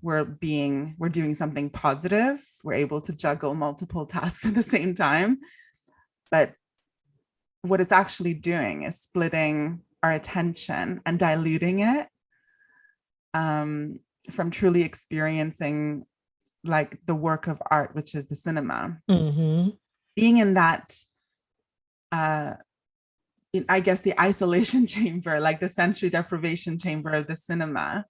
we're doing something positive. We're able to juggle multiple tasks at the same time. But what it's actually doing is splitting our attention and diluting it from truly experiencing like the work of art, which is the cinema. Mm-hmm. Being in that, I guess, the isolation chamber, like the sensory deprivation chamber of the cinema,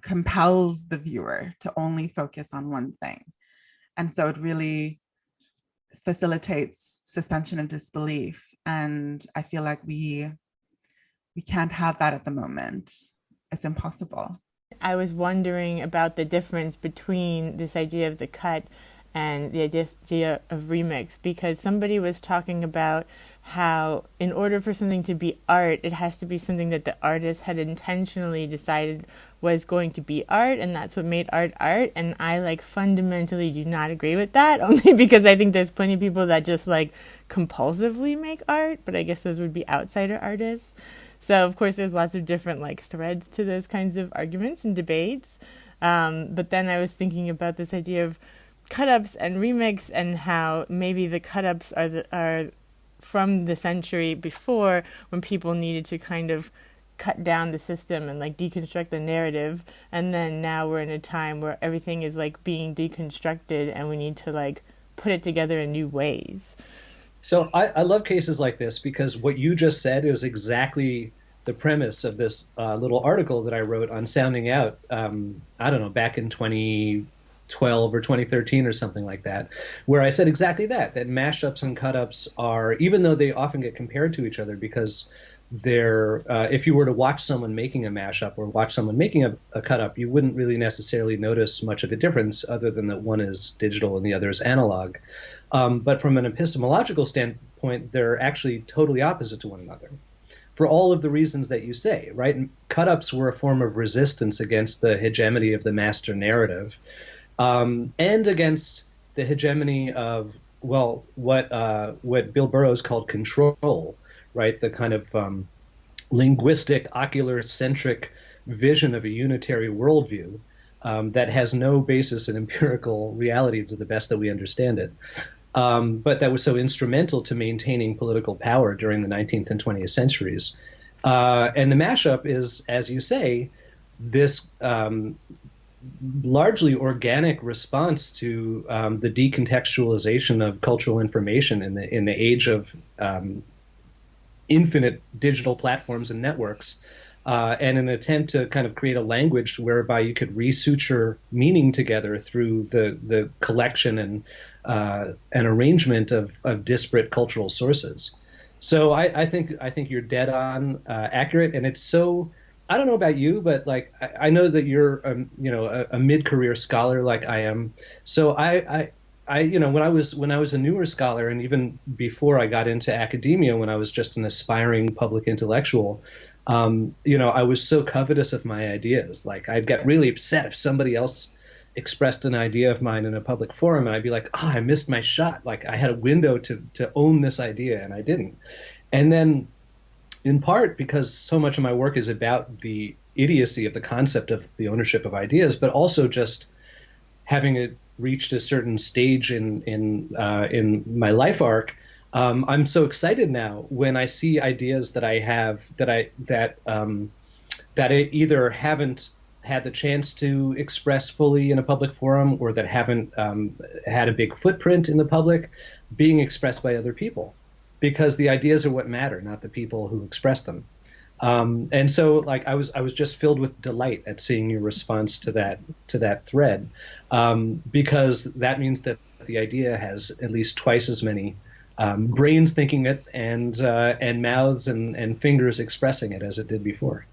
compels the viewer to only focus on one thing. And so it really facilitates suspension of disbelief. And I feel like we can't have that at the moment. It's impossible. I was wondering about the difference between this idea of the cut and the idea of remix, because somebody was talking about how in order for something to be art, it has to be something that the artist had intentionally decided was going to be art, and that's what made art art. And I like fundamentally do not agree with that, only because I think there's plenty of people that just like compulsively make art, but I guess those would be outsider artists. So of course there's lots of different like threads to those kinds of arguments and debates. But then I was thinking about this idea of CutUps and remix, and how maybe the CutUps are from the century before, when people needed to kind of cut down the system and like deconstruct the narrative, and then now we're in a time where everything is like being deconstructed and we need to like put it together in new ways. So I love cases like this, because what you just said is exactly the premise of this little article that I wrote on Sounding Out, I don't know, back in 2012 or 2013 or something like that, where I said exactly that mashups and cutups are, even though they often get compared to each other, because they're, if you were to watch someone making a mashup or watch someone making a cutup, you wouldn't really necessarily notice much of a difference, other than that one is digital and the other is analog. But from an epistemological standpoint, they're actually totally opposite to one another, for all of the reasons that you say, right? Cutups were a form of resistance against the hegemony of the master narrative, and against the hegemony of, well, what Bill Burroughs called control, right? The kind of linguistic, ocular-centric vision of a unitary worldview that has no basis in empirical reality to the best that we understand it. But that was so instrumental to maintaining political power during the 19th and 20th centuries. And the mashup is, as you say, this largely organic response to the decontextualization of cultural information in the age of infinite digital platforms and networks, and an attempt to kind of create a language whereby you could resuture meaning together through the collection and an arrangement of disparate cultural sources. So I think you're dead on accurate, and it's so. I don't know about you, but like I know that you're a mid-career scholar like I am. So I when I was a newer scholar, and even before I got into academia, when I was just an aspiring public intellectual, I was so covetous of my ideas. Like I'd get really upset if somebody else expressed an idea of mine in a public forum, and I'd be like, oh, I missed my shot. Like I had a window to own this idea, and I didn't. And then, in part because so much of my work is about the idiocy of the concept of the ownership of ideas, but also just having it reached a certain stage in my life arc, I'm so excited now when I see ideas that I have that that either haven't had the chance to express fully in a public forum, or that haven't had a big footprint in the public, being expressed by other people, because the ideas are what matter, not the people who express them. And so, like, I was just filled with delight at seeing your response to that thread, because that means that the idea has at least twice as many brains thinking it, and mouths and fingers expressing it as it did before.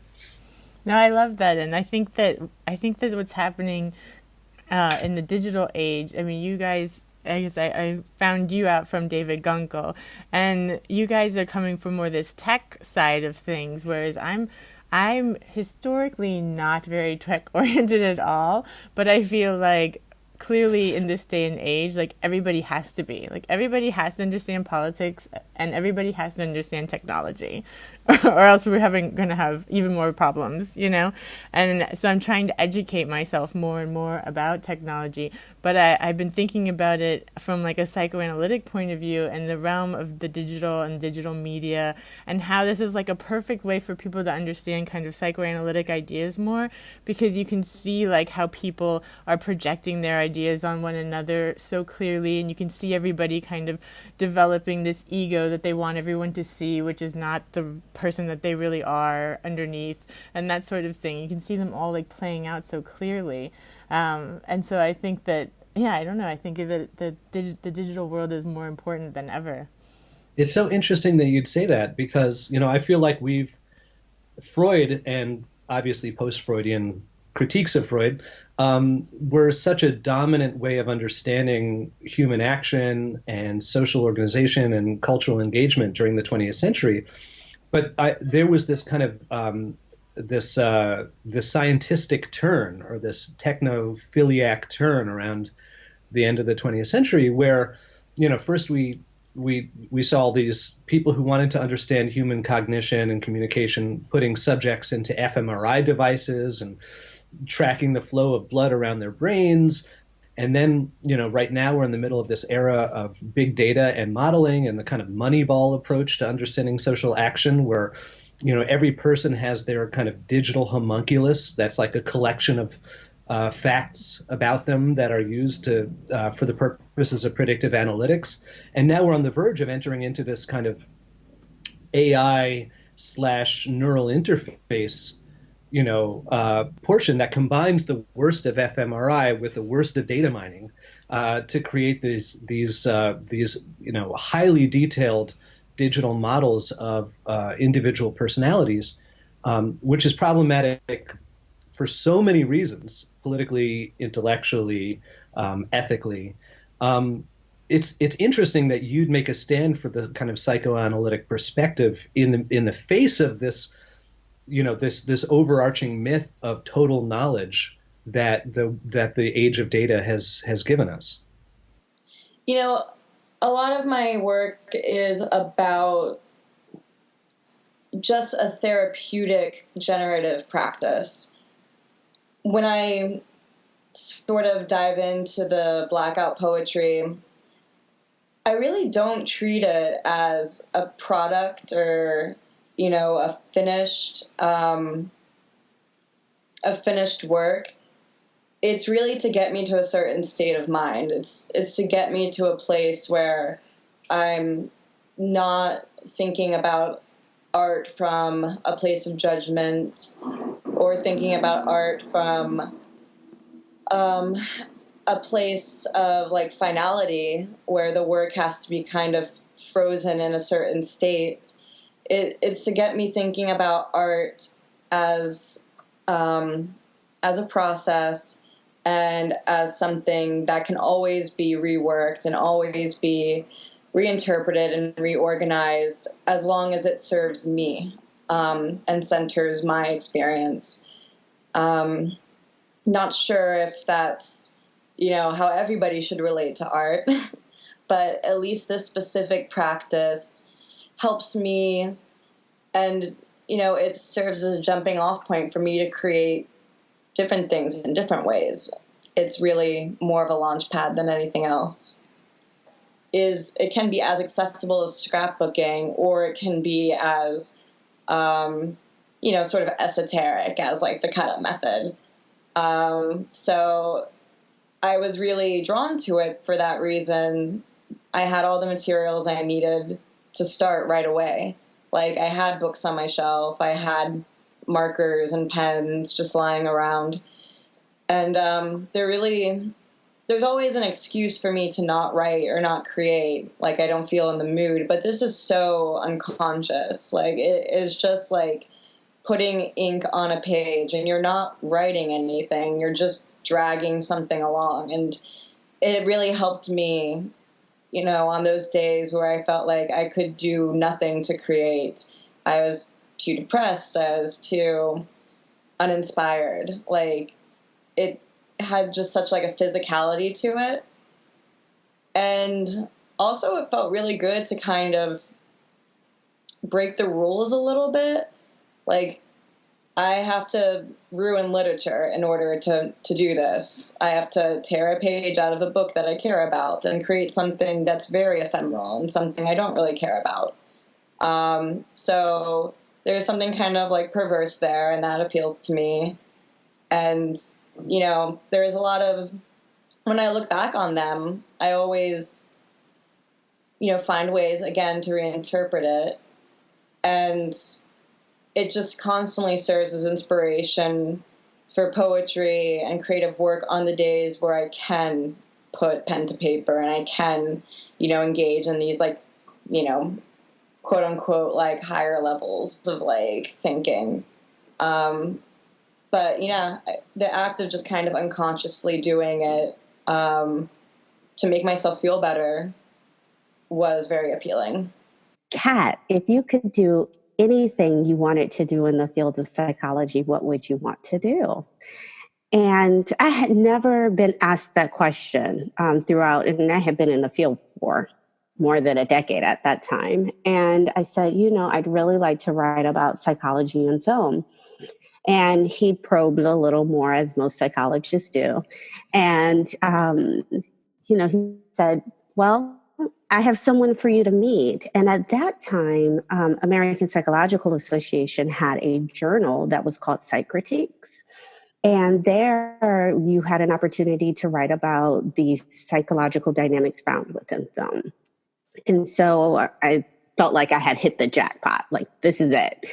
No, I love that, and I think that what's happening in the digital age. I mean, you guys. I guess I found you out from David Gunkel, and you guys are coming from more this tech side of things, whereas I'm historically not very tech oriented at all, but I feel like clearly in this day and age, like everybody has to be, like everybody has to understand politics and everybody has to understand technology or else we're going to have even more problems, you know? And so I'm trying to educate myself more and more about technology, but I've been thinking about it from like a psychoanalytic point of view in the realm of the digital and digital media, and how this is like a perfect way for people to understand kind of psychoanalytic ideas more, because you can see like how people are projecting their ideas on one another so clearly, and you can see everybody kind of developing this ego that they want everyone to see, which is not the person that they really are underneath, and that sort of thing. You can see them all like playing out so clearly. And so I think that, yeah, I don't know, I think that the digital world is more important than ever. It's so interesting that you'd say that, because, you know, I feel like Freud and obviously post-Freudian critiques of Freud were such a dominant way of understanding human action and social organization and cultural engagement during the 20th century. But there was this kind of this scientistic turn, or this technophiliac turn around the end of the 20th century, where, you know, first we saw these people who wanted to understand human cognition and communication putting subjects into fMRI devices and tracking the flow of blood around their brains. And then, you know, right now we're in the middle of this era of big data and modeling and the kind of Moneyball approach to understanding social action, where, you know, every person has their kind of digital homunculus that's like a collection of facts about them that are used to for the purposes of predictive analytics. And now we're on the verge of entering into this kind of AI/neural interface, you know, portion that combines the worst of fMRI with the worst of data mining to create these you know, highly detailed digital models of individual personalities, which is problematic for so many reasons, politically, intellectually, ethically. It's interesting that you'd make a stand for the kind of psychoanalytic perspective in the face of this, you know, this overarching myth of total knowledge that the age of data has given us. You know, a lot of my work is about just a therapeutic generative practice. When I sort of dive into the blackout poetry, I really don't treat it as a product or, you know, a finished work. It's really to get me to a certain state of mind. It's to get me to a place where I'm not thinking about art from a place of judgment, or thinking about art from a place of like finality, where the work has to be kind of frozen in a certain state. It's to get me thinking about art as a process, and as something that can always be reworked and always be reinterpreted and reorganized, as long as it serves me and centers my experience. Not sure if that's, you know, how everybody should relate to art, but at least this specific practice helps me, and, you know, it serves as a jumping off point for me to create different things in different ways. It's really more of a launch pad than anything else. It can be as accessible as scrapbooking, or it can be as sort of esoteric as like the cut-up method. So I was really drawn to it for that reason. I had all the materials I needed to start right away. Like, I had books on my shelf. I had markers and pens just lying around. And there's always an excuse for me to not write or not create. Like, I don't feel in the mood. But this is so unconscious. Like, it is just like putting ink on a page, and you're not writing anything. You're just dragging something along. And it really helped me, on those days where I felt like I could do nothing to create. I was too depressed. I was too uninspired. Like, it had just such like a physicality to it. And also it felt really good to kind of break the rules a little bit. Like, I have to ruin literature in order to do this. I have to tear a page out of a book that I care about and create something that's very ephemeral and something I don't really care about. So there's something kind of like perverse there, and that appeals to me. And, there's a lot of, when I look back on them, I always, find ways again to reinterpret it. And it just constantly serves as inspiration for poetry and creative work on the days where I can put pen to paper and I can, engage in these like, quote unquote, like higher levels of like thinking. But yeah, the act of just kind of unconsciously doing it to make myself feel better was very appealing. Kat, if you could do anything you wanted to do in the field of psychology, what would you want to do? And I had never been asked that question throughout, and I had been in the field for more than a decade at that time. And I said, I'd really like to write about psychology and film. And he probed a little more, as most psychologists do. And, he said, well, I have someone for you to meet. And at that time, American Psychological Association had a journal that was called Psychoanalytic. And there you had an opportunity to write about the psychological dynamics found within film. And so I felt like I had hit the jackpot, like this is it.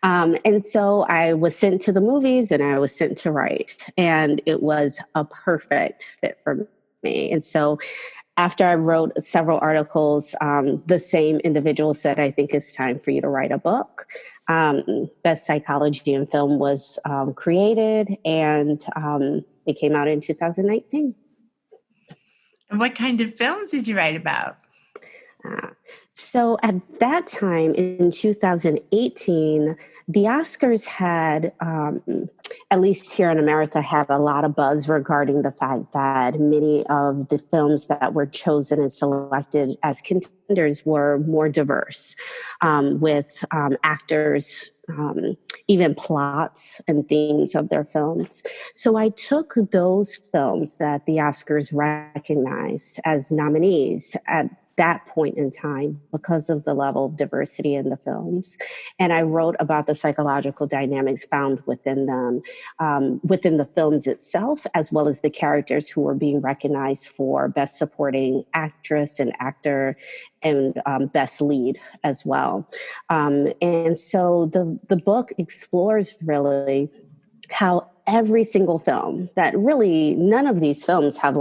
And so I was sent to the movies and I was sent to write. And it was a perfect fit for me. And so after I wrote several articles, the same individual said, I think it's time for you to write a book. Best Psychology in Film was created, and it came out in 2019. And what kind of films did you write about? So at that time, in 2018, the Oscars had, at least here in America, had a lot of buzz regarding the fact that many of the films that were chosen and selected as contenders were more diverse, with actors, even plots and themes of their films. So I took those films that the Oscars recognized as nominees at that point in time because of the level of diversity in the films. And I wrote about the psychological dynamics found within them, within the films itself, as well as the characters who were being recognized for Best Supporting Actress and Actor and Best Lead as well. And so the book explores really how every single film, that really none of these films have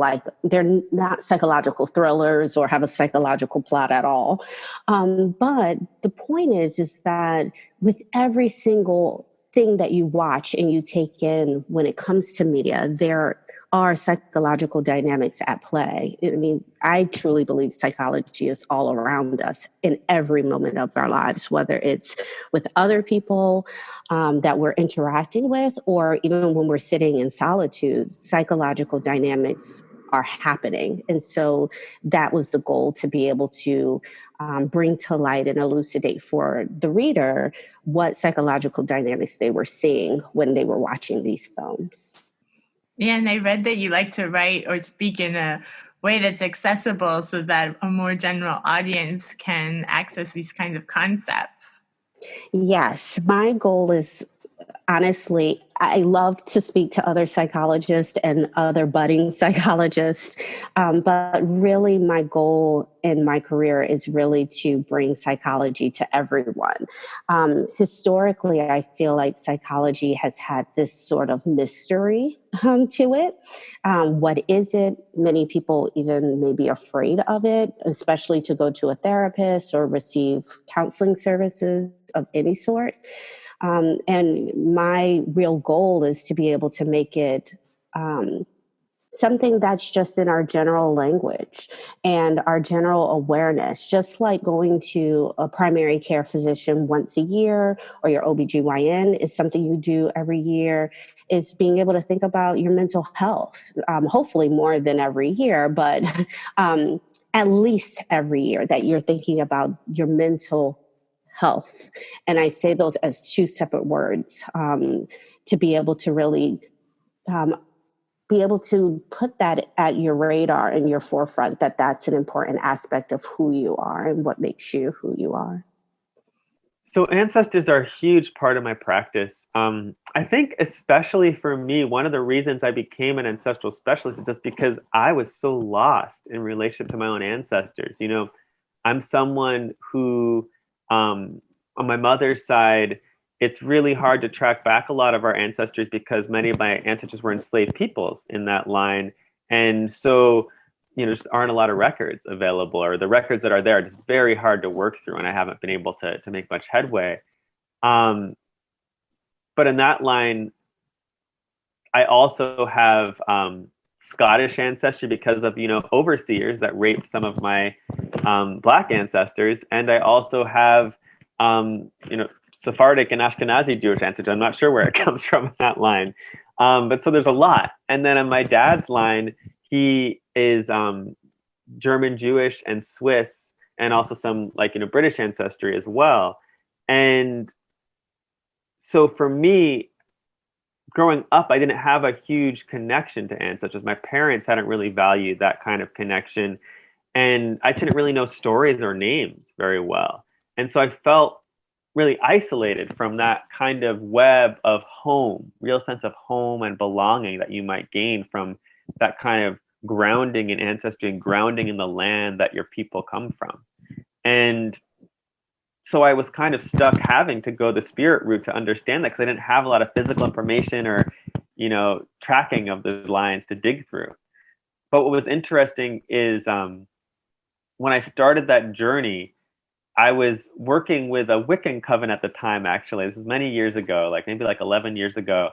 they're not psychological thrillers or have a psychological plot at all. But the point is that with every single thing that you watch and you take in when it comes to media, there are psychological dynamics at play. I mean, I truly believe psychology is all around us in every moment of our lives, whether it's with other people that we're interacting with, or even when we're sitting in solitude, psychological dynamics are happening. And so that was the goal, to be able to bring to light and elucidate for the reader what psychological dynamics they were seeing when they were watching these films. Yeah, and I read that you like to write or speak in a way that's accessible so that a more general audience can access these kinds of concepts. Yes, my goal is honestly, I love to speak to other psychologists and other budding psychologists, but really my goal in my career is really to bring psychology to everyone. Historically, I feel like psychology has had this sort of mystery to it. What is it? Many people even may be afraid of it, especially to go to a therapist or receive counseling services of any sort. And my real goal is to be able to make it something that's just in our general language and our general awareness, just like going to a primary care physician once a year or your OBGYN is something you do every year, is being able to think about your mental health, hopefully more than every year, but at least every year that you're thinking about your mental health. And I say those as two separate words to be able to really be able to put that at your radar and your forefront, that that's an important aspect of who you are and what makes you who you are. So ancestors are a huge part of my practice. I think especially for me, one of the reasons I became an ancestral specialist is just because I was so lost in relation to my own ancestors. You know, I'm someone who, on my mother's side, it's really hard to track back a lot of our ancestors because many of my ancestors were enslaved peoples in that line. And so, you know, just aren't a lot of records available, or the records that are there are just very hard to work through, and I haven't been able to make much headway. But in that line, I also have Scottish ancestry because of, you know, overseers that raped some of my Black ancestors. And I also have, you know, Sephardic and Ashkenazi Jewish ancestry. I'm not sure where it comes from in that line. But so there's a lot. And then on my dad's line, he is German Jewish and Swiss, and also some, like, you know, British ancestry as well. And so for me, growing up, I didn't have a huge connection to ancestors. My parents hadn't really valued that kind of connection, and I didn't really know stories or names very well. And so I felt really isolated from that kind of web of home, real sense of home and belonging that you might gain from that kind of grounding in ancestry and grounding in the land that your people come from. And so I was kind of stuck having to go the spirit route to understand that, because I didn't have a lot of physical information or, you know, tracking of the lines to dig through. But what was interesting is when I started that journey, I was working with a Wiccan coven at the time, actually. This is many years ago, like maybe like 11 years ago.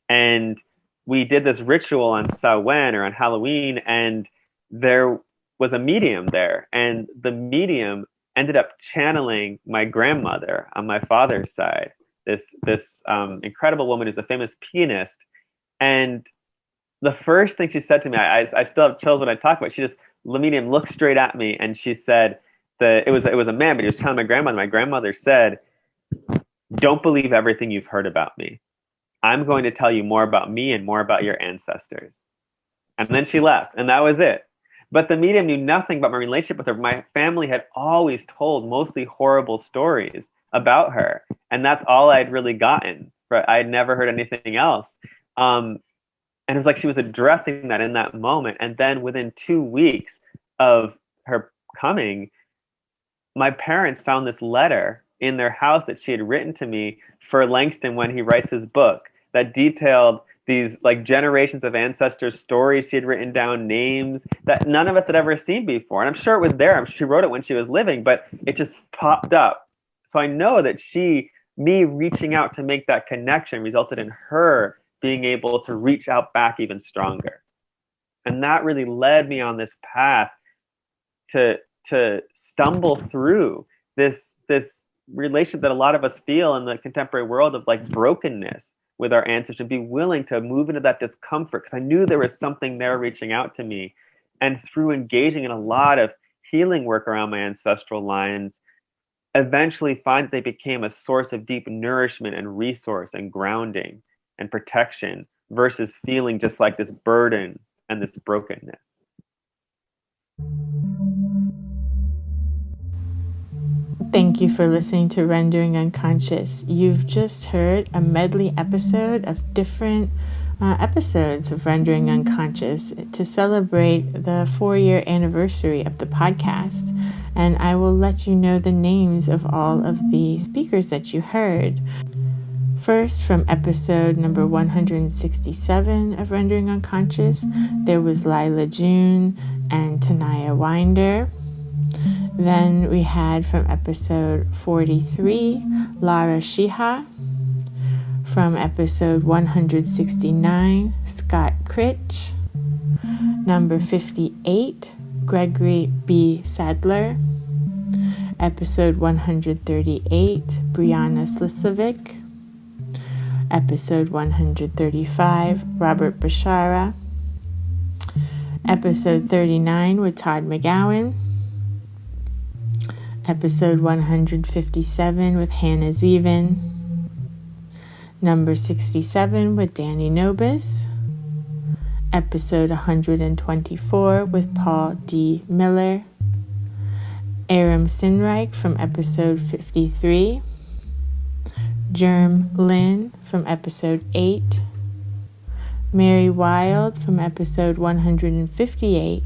And we did this ritual on Samhain, or on Halloween, and there was a medium there. And the medium ended up channeling my grandmother on my father's side, this incredible woman who's a famous pianist. And the first thing she said to me, I still have chills when I talk about it, the medium looked straight at me and she said, it was a man, but he was telling my grandmother. My grandmother said, "Don't believe everything you've heard about me. I'm going to tell you more about me and more about your ancestors." And then she left, and that was it. But the medium knew nothing about my relationship with her. My family had always told mostly horrible stories about her, and that's all I'd really gotten. Right? I had never heard anything else. And it was like she was addressing that in that moment. And then within 2 weeks of her coming, my parents found this letter in their house that she had written to me for Langston when he writes his book, that detailed these like generations of ancestors' stories she had written down, names that none of us had ever seen before. And I'm sure it was there. I'm sure she wrote it when she was living, but it just popped up. So I know that me reaching out to make that connection resulted in her being able to reach out back even stronger. And that really led me on this path to stumble through this relationship that a lot of us feel in the contemporary world of like brokenness with our ancestors, and be willing to move into that discomfort, because I knew there was something there reaching out to me. And through engaging in a lot of healing work around my ancestral lines, eventually find that they became a source of deep nourishment and resource and grounding and protection, versus feeling just like this burden and this brokenness. Thank you for listening to Rendering Unconscious. You've just heard a medley episode of different episodes of Rendering Unconscious to celebrate the 4-year anniversary of the podcast. And I will let you know the names of all of the speakers that you heard. First, from episode number 167 of Rendering Unconscious, there was LYLA June and TANAYA Winder. Then we had from episode 43, LARA SHEEHI. From episode 169, Scott KRZYCH. Number 58, Gregory B. SADLER. Episode 138, BRIANNA SUSLOVIC. Episode 135, Robert BESHARA. Episode 39 with Todd McGowan. Episode 157 with Hannah ZEAVIN. Number 67 with DANY NOBUS. Episode 124 with Paul D. Miller. ARAM SINNREICH from episode 53. GERM LYNN from episode 8. Mary Wild from episode 158.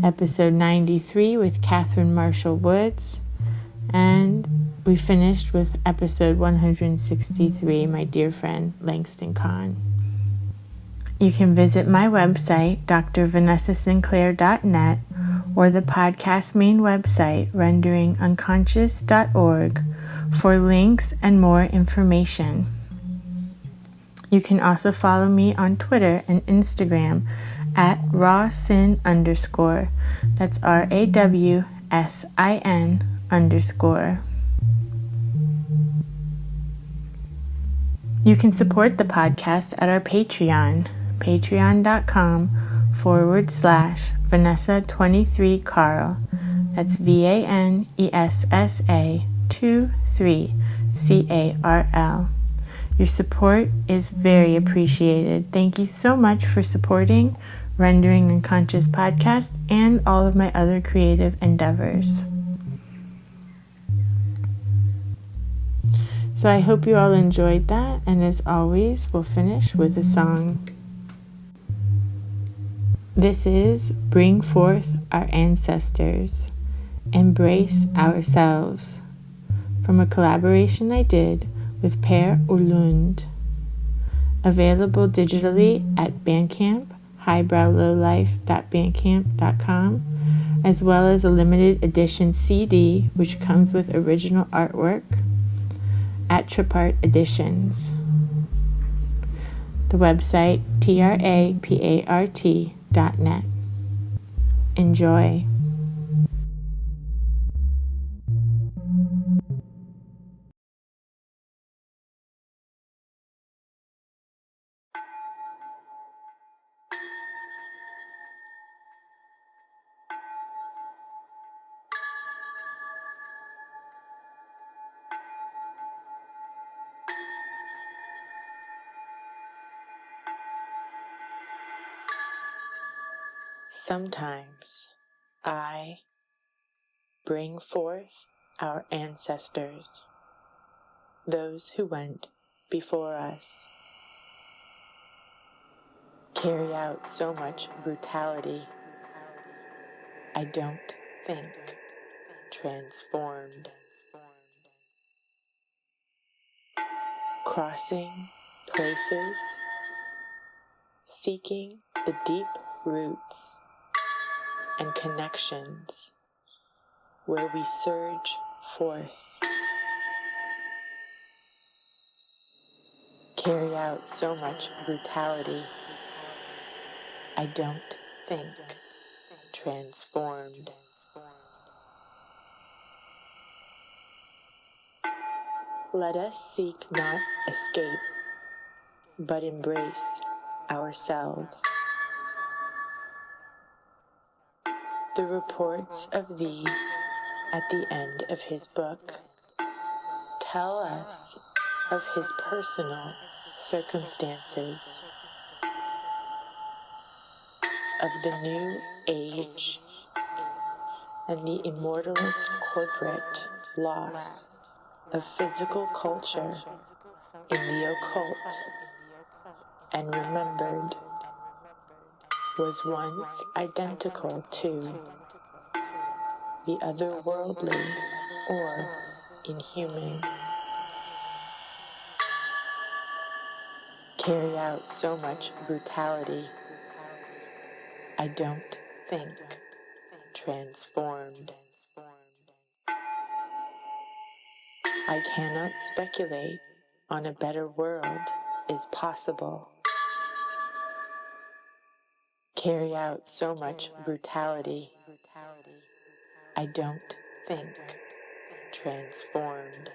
Episode 93 with Catherine Marshall Woods. And we finished with episode 163, my dear friend LANGSTON KAHN. You can visit my website, drvanessasinclair.net, or the podcast main website, renderingunconscious.org, for links and more information. You can also follow me on Twitter and Instagram at rawsin_. That's RAWSIN_. You can support the podcast at our Patreon, patreon.com/Vanessa23Carl. That's VANESSA 23CARL. Your support is very appreciated. Thank you so much for supporting Rendering Unconscious podcast and all of my other creative endeavors. So I hope you all enjoyed that, and as always, we'll finish with a song. This is Bring Forth Our Ancestors, Embrace Ourselves, from a collaboration I did with Per Ulund. Available digitally at Bandcamp, highbrowlowlife.bandcamp.com, as well as a limited edition CD, which comes with original artwork, at Trapart Editions. The website, trapart.net. Enjoy. Sometimes I bring forth our ancestors, those who went before us, carry out so much brutality. I don't think transformed. Crossing places, seeking the deep roots and connections where we surge forth, carry out so much brutality. I don't think transformed. Let us seek not escape, but embrace ourselves. The reports of thee at the end of his book tell us of his personal circumstances, of the new age and the immortalist corporate loss of physical culture in the occult and remembered was once identical to the otherworldly or inhuman. Carry out so much brutality, I don't think transformed. I cannot speculate on a better world is possible. Carry out so much brutality, I don't think transformed.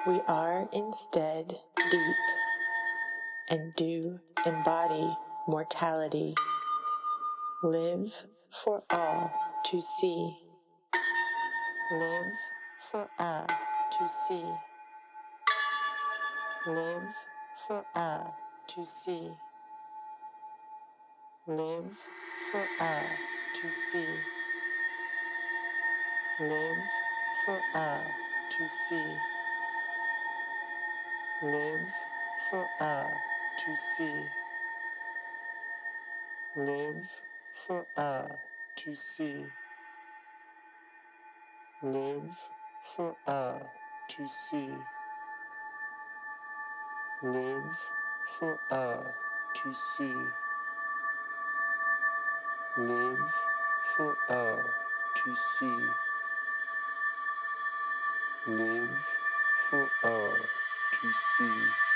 We are instead deep and do embody mortality. Live for all to see. Live for all to see. Live for all to see. Live for all to see. Live for all to see. Live for all to see. Live for all to see. Live for all to see. Live for all to see. Live for all to see. Live for all to see.